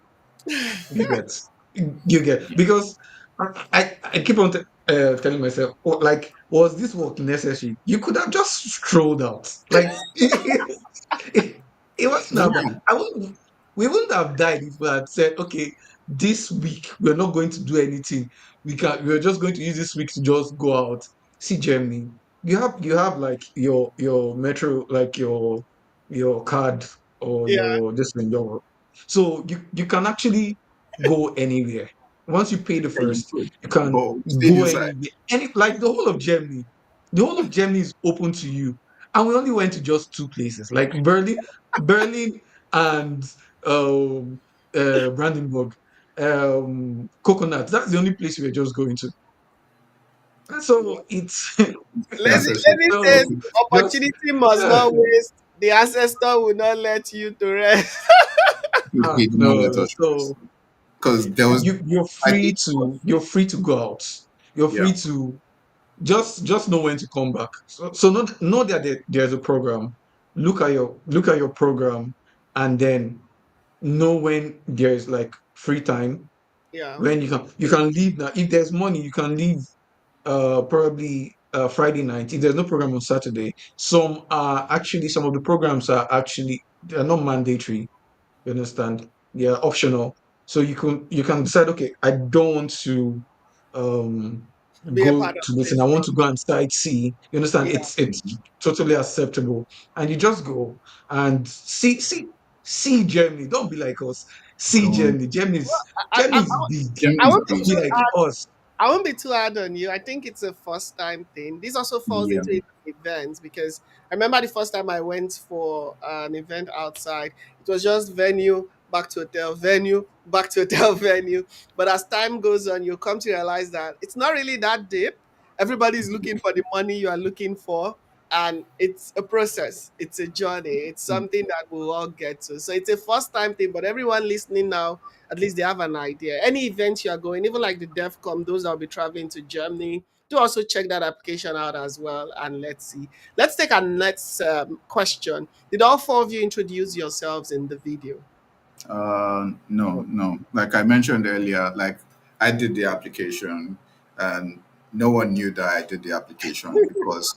You get, you get, yeah, because I keep on telling myself, oh, like, was this work necessary? You could have just strolled out. Like, it wasn't that bad. yeah, We wouldn't have died if we had said, okay, this week we're not going to do anything. We're just going to use this week to just go out. See Germany. You have like your metro, like your card or Yeah, your this thing, your so you can actually go anywhere. Once you pay the yeah, you first, could, you can but we stayed go inside. anywhere. Any like the whole of Germany. The whole of Germany is open to you. And we only went to just two places, like Berlin and um Brandenburg. Coconut. That's the only place we were just going to. And yeah. so it's Lenny, That's Lenny so says just opportunity must yeah. not waste. The ancestor will not let you to rest. he did not let No, us rest so because there was, I think, you're free to go out. You're yeah, free to just know when to come back. So know that there's a program. Look at your program, and then know when there's like free time, Yeah, when you can leave. Now if there's money you can leave probably Friday night if there's no program on Saturday. Some of the programs are actually, they're not mandatory. You understand? They are optional. So you can decide, okay, I don't want to um be a go part of to this and this I want to go program. and sightsee. You understand? Yeah, It's totally acceptable. And you just go and see Germany. Don't be like us. See don't, Germany. Germany's I, I, Germany's big. I Germany is won't be Don't big. be too like hard. us. I won't be too hard on you. I think it's a first time thing. This also falls Yeah, into events because I remember the first time I went for an event outside. It was just venue, back to hotel, venue, back to hotel, venue. But as time goes on, you come to realize that it's not really that deep. Everybody's looking for the money you are looking for. And it's a process, it's a journey, it's something that we'll all get to. So it's a first time thing, but everyone listening now, at least they have an idea. Any event you are going, even like the DEFCON, those that will be traveling to Germany, do also check that application out as well. And let's see. Let's take our next question. Did all four of you introduce yourselves in the video? no, no. Like I mentioned earlier, like I did the application, and no one knew that I did the application because,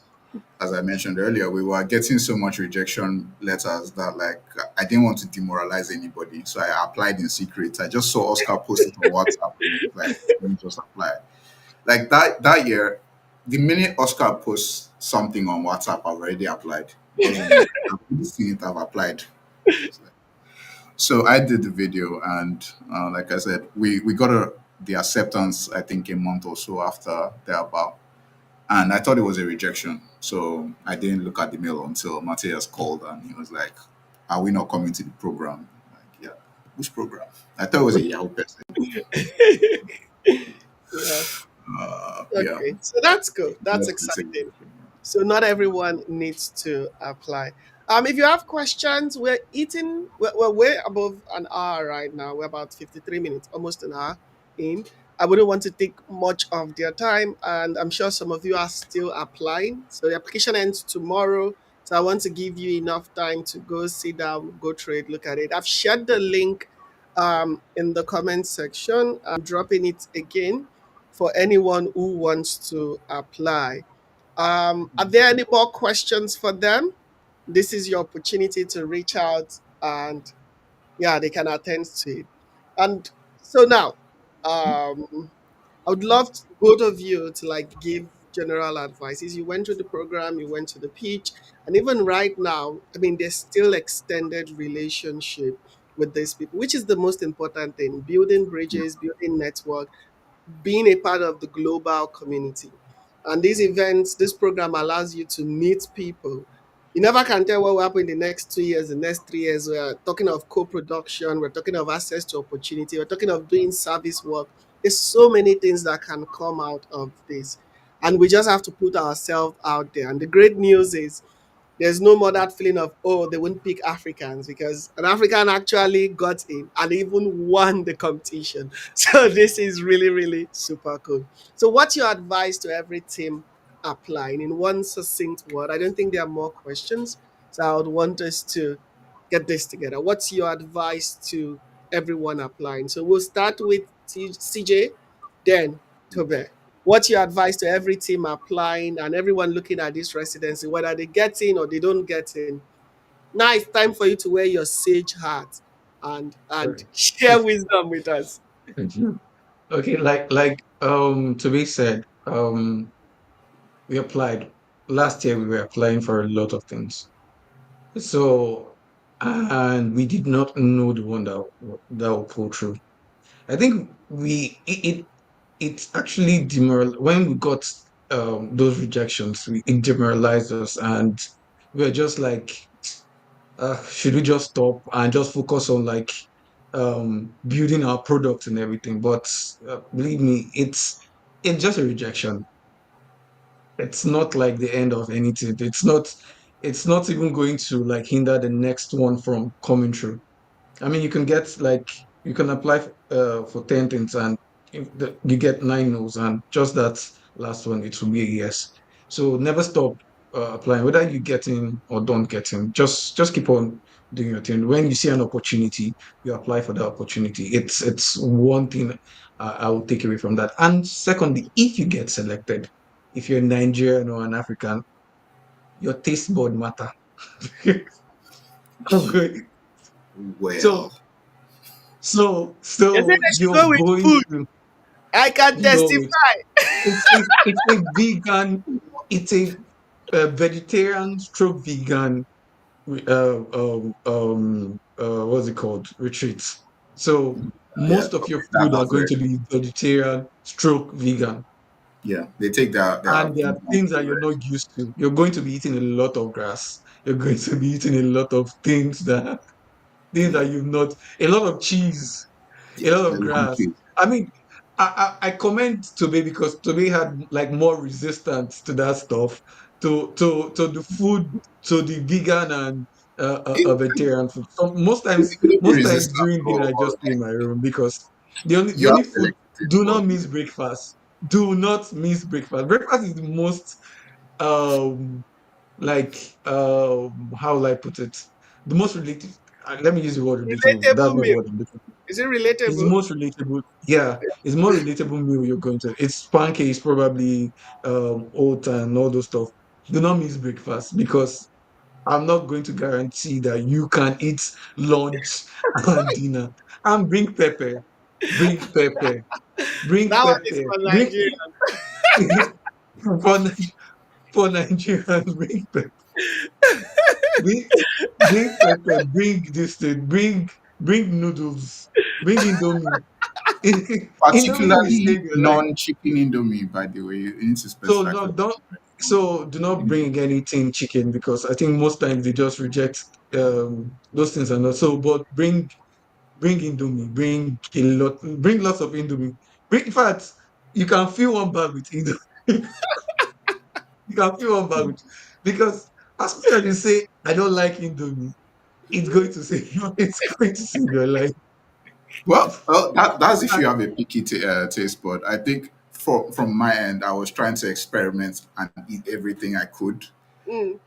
as I mentioned earlier, we were getting so much rejection letters that like I didn't want to demoralize anybody, so I applied in secret. I just saw Oscar post it on WhatsApp, and I was like, let me just apply. Like that year, the minute Oscar posts something on WhatsApp, I've already applied. It doesn't even. I've really seen it. I've applied. So I did the video, and like I said, we got the acceptance. I think a month or so after thereabout, and I thought it was a rejection. So I didn't look at the mail until Matthias called, and he was like, "Are we not coming to the program?" Like, yeah, which program? I thought it was a Yahoo person. Yeah. Yeah, Okay. So that's good. That's that's the same. exciting. So not everyone needs to apply. If you have questions, we're eating. We're way above an hour right now. We're about 53 minutes, almost an hour in. I wouldn't want to take much of their time, and I'm sure some of you are still applying. So the application ends tomorrow. So I want to give you enough time to go sit down, go through it, look at it. I've shared the link in the comment section. I'm dropping it again for anyone who wants to apply. Are there any more questions for them? This is your opportunity to reach out and yeah, they can attend to it. And so now, I would love both of you to like give general advices. You went through the program, you went to the pitch, and even right now, I mean, there's still extended relationship with these people, which is the most important thing: building Yeah, bridges, building network, being a part of the global community. And these events, this program allows you to meet people. You never can tell what will happen in the next 2 years, the next 3 years. We're talking of co production, we're talking of access to opportunity, we're talking of doing service work. There's so many things that can come out of this, and we just have to put ourselves out there. And the great news is there's no more that feeling of, oh, they wouldn't pick Africans, because an African actually got in and even won the competition. So this is really, really super cool. So what's your advice to every team applying in one succinct word? I don't think there are more questions. So I would want us to get this together. What's your advice to everyone applying? So we'll start with CJ, then Tobe. What's your advice to every team applying and everyone looking at this residency, whether they get in or they don't get in? Now it's time for you to wear your sage hat and Right. share wisdom with us. Okay, to be said, we applied last year. We were applying for a lot of things, so and we did not know the one that will pull through. I think it actually when we got those rejections, it demoralized us, and we were just like, should we just stop and just focus on like building our product and everything? But believe me, it's just a rejection. It's not like the end of anything. It's not even going to like hinder the next one from coming through. I mean, you can apply for 10 things, and if you get nine no's, and just that last one, it will be a yes. So never stop applying, whether you get in or don't get in. Just keep on doing your thing. When you see an opportunity, you apply for the opportunity. It's one thing I will take away from that. And secondly, if you get selected, if you're Nigerian or an African, your taste bud matter. Okay. Well, So They said so they should you're go with going food. to I can no testify. it's a vegan, it's a vegetarian stroke vegan what's it called, retreat. So yeah, most of okay, your that, food are that's going very to be vegetarian stroke vegan, yeah. They take their and there are food down things to that the you're rest. not used to. You're going to be eating a lot of grass, you're going to be eating a lot of things Yeah, that you've not, a lot of cheese, a yeah. lot A of long grass. queue. I mean, I commend Toby because Toby had like more resistance to that stuff, to the food, to the vegan and vegetarian food. So You will be most times resistant during dinner, I just or stay in my room because the you have only food. selective taste Do not buds. miss breakfast. Do not miss breakfast. Breakfast is the most um how will I put it? The most related. Let me use the word relatable. That's Relatable not the meal. word I'm looking for. Is it It's the relatable? most relatable. Yeah, it's more relatable meal you're going to. It's pancakes, probably oat and all those stuff. Do not miss breakfast because I'm not going to guarantee that you can eat lunch and dinner. And bring pepper, bring pepper, bring That one is pepper, for bring Nigeria. for for Nigerians, bring pepper, bring bring pepper, bring this thing, bring noodles, bring Indomie. Indomie will Particularly save your life. non-chicken Indomie, by the way. You need to So specify no, for don't. non So do not chicken bring anything chicken because I think most times they just reject those things and not. So, but bring Indomie, bring lots of Indomie. In fact, you can fill one bag with Indomie. You can fill one bag Indomie. with, because as much as you say I don't like Indomie, it's going to save it's going to save your life. Well, that's if And you have a picky taste bud. I think from my end, I was trying to experiment and eat everything I could. Mm.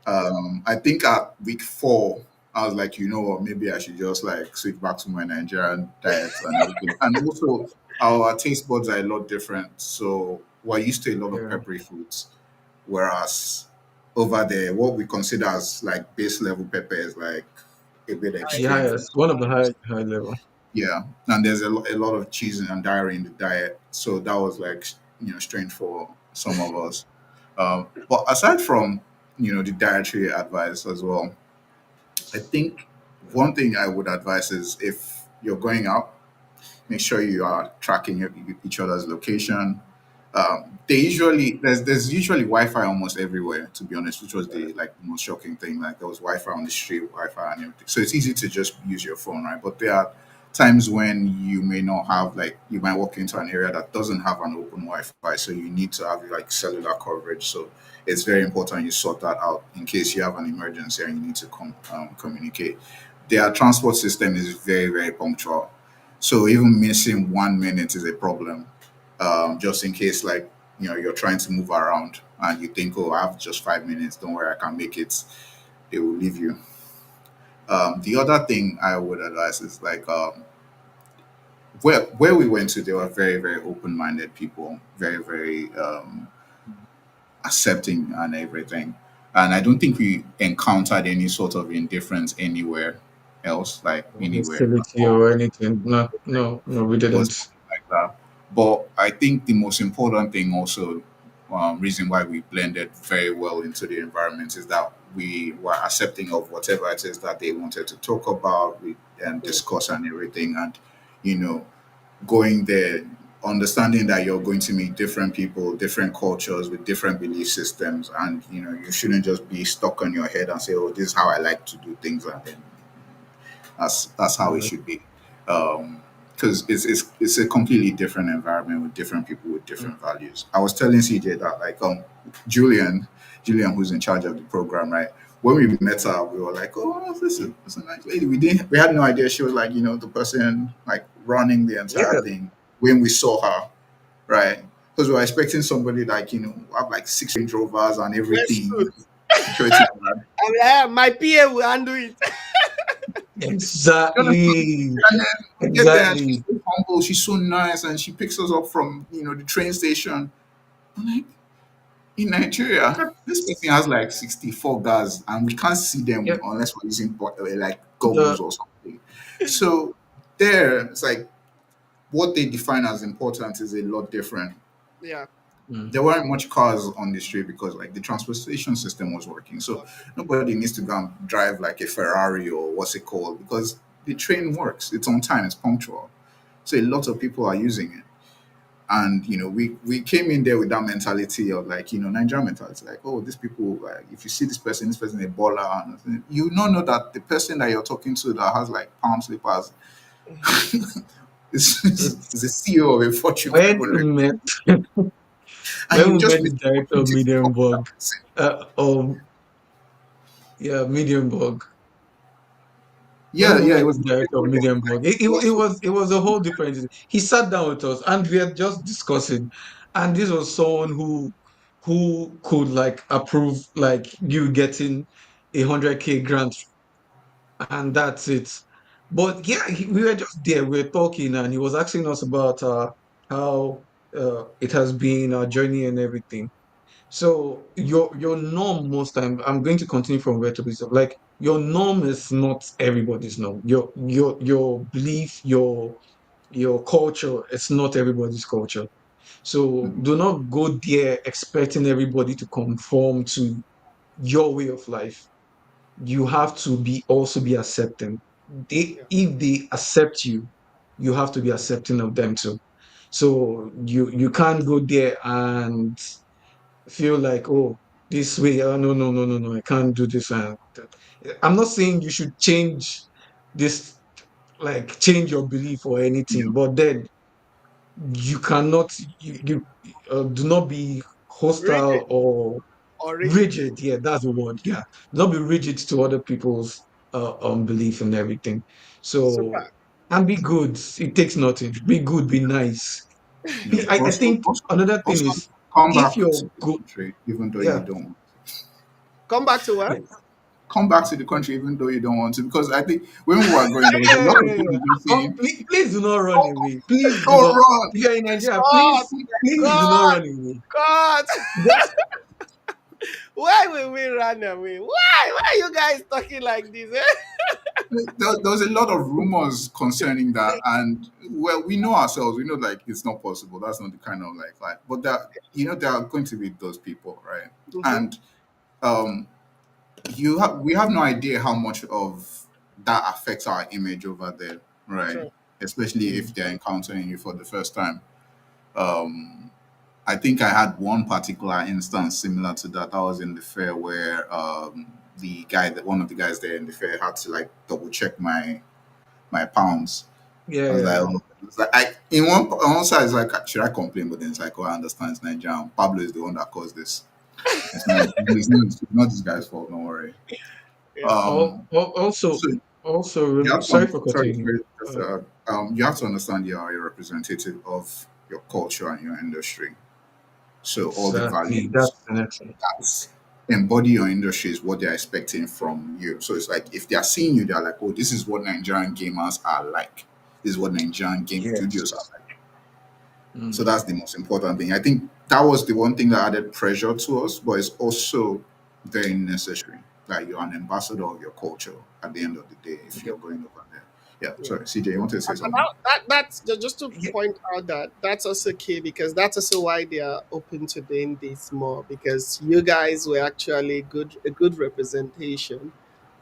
I think at week 4, I was like, you know what, maybe I should just like switch back to my Nigerian diet and everything. And also, our taste buds are a lot different. So we're used to a lot of yeah, peppery foods, whereas over there, what we consider as like base level pepper is like a bit the extreme for highest, one of the high level. yeah, and there's a lot of cheese and dairy in the diet, so that was like strange for some of us. But aside from the dietary advice as well, I think one thing I would advise is if you're going out, make sure you are tracking each other's location. They usually there's usually Wi-Fi almost everywhere. To be honest, which was the like most shocking thing. Like there was Wi-Fi on the street, Wi-Fi and everything. So it's easy to just use your phone, right? But there are times when you may not have, like, you might walk into an area that doesn't have an open Wi-Fi, so you need to have like cellular coverage. So it's very important you sort that out in case you have an emergency and you need to communicate. Their transport system is very, very punctual, so even missing 1 minute is a problem. Just in case, like, you're trying to move around and you think, oh, I have just 5 minutes, don't worry, I can make it. They will leave you. The other thing I would advise is like, where we went to, they were very, very open-minded people, very, very accepting and everything. And I don't think we encountered any sort of indifference anywhere else, like or anywhere at hostility all. or anything. No, no, no, we It was didn't. nothing like that. But I think the most important thing also, reason why we blended very well into the environment, is that we were accepting of whatever it is that they wanted to talk about and Mm. discuss and everything. And, you know, going there, understanding that you're going to meet different people, different cultures with different belief systems, and you shouldn't just be stuck on your head and say, "Oh, this is how I like to do things," and then that's how it Right. should be. Because it's a completely different environment with different people with Mm. different values. I was telling CJ that, like, Julian Julian, who's in charge of the program, right? When we met her, we were like, "Oh, this is a nice lady." We had no idea she was, like, the person like running the entire Yeah, thing when we saw her, right? Because we were expecting somebody like, have like six Range Rovers and Let's everything, shoot. security guard. My PA will handle it. exactly, And then we get there and she's exactly. so humble, she's so nice, and she picks us up from the train station. I'm like, in Nigeria, this person has like 64 guys, and we can't see Yeah, them unless we're using like the goggles or something. So there, it's like what they define as important is a lot different. Yeah. mm, There weren't much cars on the street because, like, the transportation system was working. So Okay. nobody needs to go and drive like a Ferrari or what's it called, because the train works. It's on time. It's punctual. So a lot of people are using it. And we came in there with that mentality of, like, Nigerian mentality, like, oh, these people, like, if you see this person a baller, and you not know that the person that you're talking to that has like palm slippers is the it's CEO of a Fortune when we 500, met and when you we just met miss the the director of opportunity to talk to Mediumburg. that person. Yeah, Mediumburg. When Yeah, we yeah, it met was the director of like, Mediumburg, it was so it was a whole different. He sat down with us and we had just discussing, and this was someone who could like approve like you getting 100K grant and that's it. But yeah, we were just there, we were talking, and he was asking us about how it has been our journey and everything. So your norm most time, I'm going to continue from where to be. So like your norm is not everybody's norm. Your belief, your culture, it's not everybody's culture. So mhm, do not go there expecting everybody to conform to your way of life. You have to be also be accepting. Yeah. If they accept you, you have to be accepting of them too. So you can't go there and feel like, oh, this way, oh, no, no, no, no, no, I can't do this. And I'm not saying you should change this, like change your belief or yeah, anything, but then you cannot, you do not be Rigid hostile or or rigid. rigid. Yeah, that's the word. Yeah, do not be rigid to other people's belief and everything. So, Super. and be good. It takes nothing. Be good, be nice. yeah. I Also, think also, another thing also, is come if back you're to the good, country even though you yeah. don't want. Come back to what? Come back to the country even though you don't want to, because I think when we were going, there was a lot of Hey, people just saying, please do not run "Oh, away. Please do don't not. run, If you're in Nigeria, God, please do not God, run away. God. Just Why will we run away? Why? Why are you guys talking like this? there was a lot of rumors concerning that, and, well, we know ourselves. We know, like, it's not possible. That's not the kind of, like. But that, there are going to be those people, right? Mm-hmm. And um, we have no idea how much of that affects our image over there, right? True. Especially mm, if they're encountering you for the first time. Um, I think I had one particular instance similar to that. I was in the fair where one of the guys there in the fair had to, like, double check my pounds, Yeah, I was yeah, like, yeah. oh. It's like I in one side it's like should I complain? But then it's like, oh, I understand it's Nigeria. Pablo is the one that caused this. It's not this guy's fault. Don't worry. Yeah. Um, Also, so you have sorry to for sorry, cutting just, you. you have to understand you're a representative of your culture and your industry. So all the Exactly. values That's the next thing. that embody your industry is what they're expecting from you. So it's like if they're seeing you, they're like, oh, this is what Nigerian gamers are like. This is what Nigerian game studios are Yes. like. So Mm. that's the most important thing. I think that was the one thing that added pressure to us, but it's also very necessary that you're an ambassador of your culture at the end of the day if Yep. you're going over there. Yeah, Yeah. sorry, CJ, you wanted to say And something? that's just to Yeah. point out that that's also key because that's also why they are open to doing this more because you guys were actually a good representation.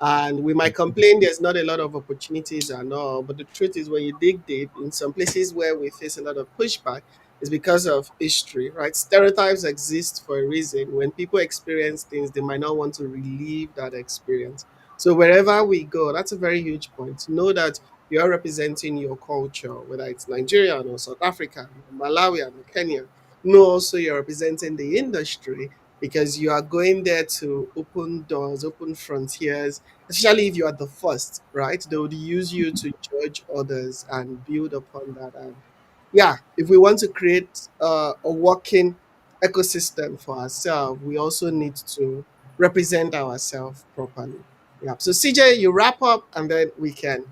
And we might complain there's not a lot of opportunities and all, but the truth is when you dig deep in some places where we face a lot of pushback is because of history, right? Stereotypes exist for a reason. When people experience things, they might not want to relive that experience. So wherever we go, that's a very huge point. Know that you're representing your culture, whether it's Nigerian or South African or Malawian or Kenyan. No, also you're representing the industry because you are going there to open doors, open frontiers, especially if you are the first, right? They would use you to judge others and build upon that. And yeah, if we want to create a working ecosystem for ourselves, we also need to represent ourselves properly. Yeah. So CJ, you wrap up and then we can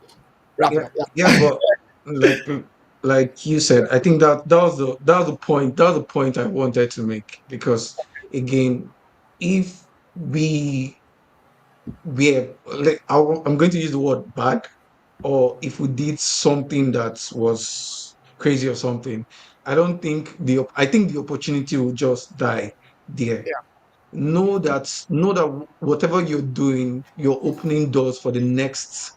wrap Yeah. up. Yeah. Yeah. But like like you said, I think that was the point. That was the point I wanted to make because again, if we like I'm going to use the word bad, or if we did something that was crazy or something, I think the opportunity will just die there. Yeah. Know that whatever you're doing, you're opening doors for the next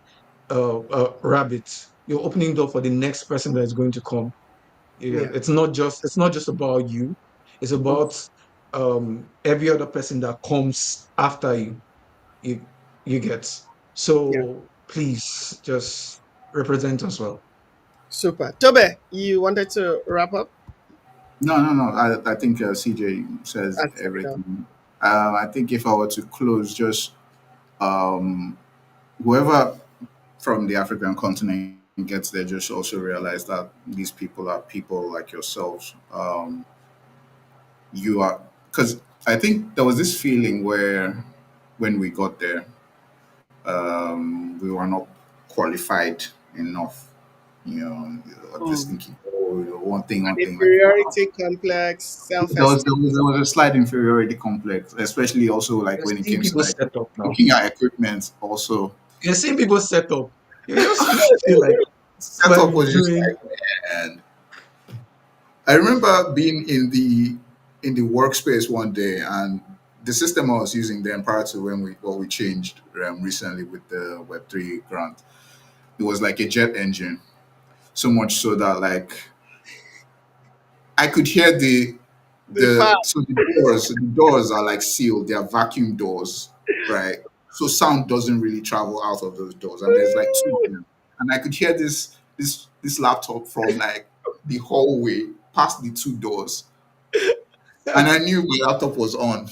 rabbit. You're opening door for the next person that is going to come. Yeah, Yeah. it's not just about you. It's Mm, about every other person that comes after you. You you get. yeah. So please just represent us well. Super. Tobe, you wanted to wrap up? No, no, no. I think CJ says That's enough. everything. I think if I were to close, just um, whoever from the African continent gets there, just also realize that these people are people like yourselves. You are, because I think there was this feeling where when we got there, we were not qualified enough. Just Mm. thinking, oh, An one thing, like inferiority complex, self there was, esteem. there was a slight inferiority complex, especially also like You're when it seeing came to people like set up now. looking at equipment. Also, You're seeing people set up. You just feel like you might setup be was just doing. like, and I remember being in the workspace one day, and the system I was using then prior to when we changed recently with the Web3 grant, it was like a jet engine. So much so that like I could hear The fact. the doors are like sealed. They are vacuum doors, right? So sound doesn't really travel out of those doors, and there's like two of them, and I could hear this laptop from like the hallway past the two doors, and I knew my laptop was on.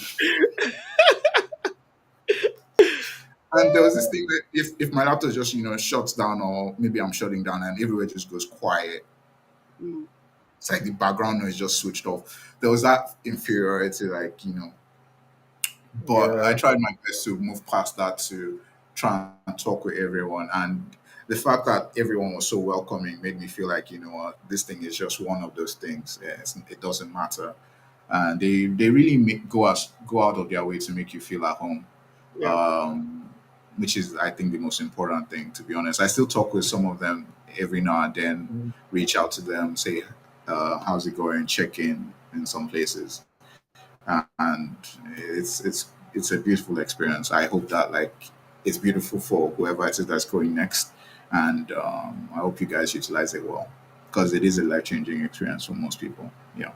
And there was this thing that if my laptop just shuts down, or maybe I'm shutting down and everywhere just goes quiet, Mm, it's like the background noise just switched off. There was that inferiority, like but I Yeah. tried my best to move past that to try and talk with everyone. And the fact that everyone was so welcoming made me feel like, this thing is just one of those things. It doesn't matter. And they really go out of their way to make you feel at home, yeah. um, which is, I think, the most important thing, to be honest. I still talk with some of them every now and then, Mm. reach out to them, say, how's it going, check in some places, and it's a beautiful experience. I hope that like it's beautiful for whoever it is that's going next, and I hope you guys utilize it well because it is a life changing experience for most people. Yeah.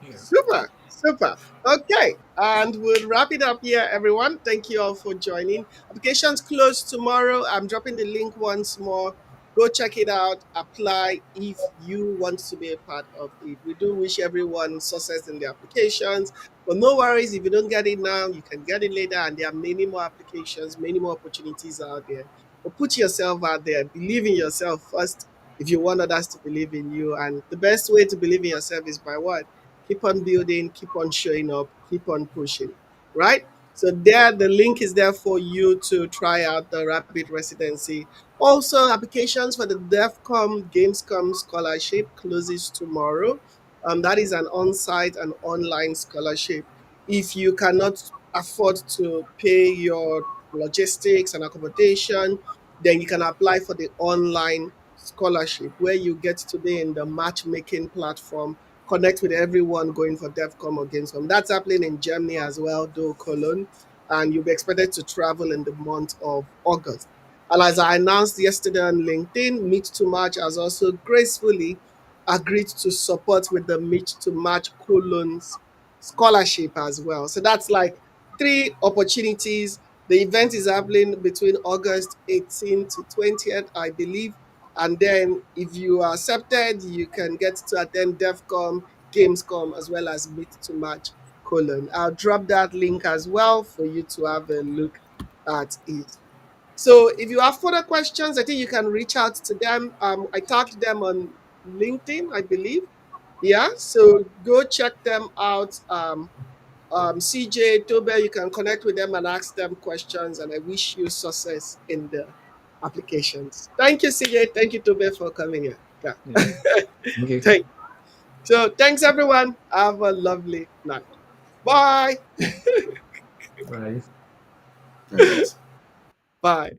Yeah. Super. Super. Okay. And we'll wrap it up here, everyone. Thank you all for joining. Applications close tomorrow. I'm dropping the link once more. Go check it out. Apply if you want to be a part of it. We do wish everyone success in the applications. But no worries, if you don't get it now, you can get it later. And there are many more applications, many more opportunities out there. But put yourself out there. Believe in yourself first if you want others to believe in you. And the best way to believe in yourself is by what? Keep on building, keep on showing up, keep on pushing, right? So there, the link is there for you to try out the Rapid Residency. Also, applications for the DEFCON Gamescom scholarship closes tomorrow. That is an on-site and online scholarship. If you cannot afford to pay your logistics and accommodation, then you can apply for the online scholarship where you get to be in the matchmaking platform, connect with everyone going for DEFCON or Gamescom. That's happening in Germany as well, though Cologne, and you'll be expected to travel in the month of August. And as I announced yesterday on LinkedIn, Meet to Match has also gracefully agreed to support with the Meet to Match Colon's scholarship as well. So that's like three opportunities. The event is happening between August 18th to 20th, I believe. And then if you are accepted, you can get to attend DEFCON, Gamescom, as well as Meet to Match Colon. I'll drop that link as well for you to have a look at it. So if you have further questions, I think you can reach out to them. I tagged them on LinkedIn, I believe. Yeah, so go check them out. CJ, Tobe, you can connect with them and ask them questions. And I wish you success in the applications. Thank you, CJ. Thank you, Tobe, for coming here. Yeah. Yeah. Okay. Thank. So thanks, everyone. Have a lovely night. Bye. Right. Right. Bye.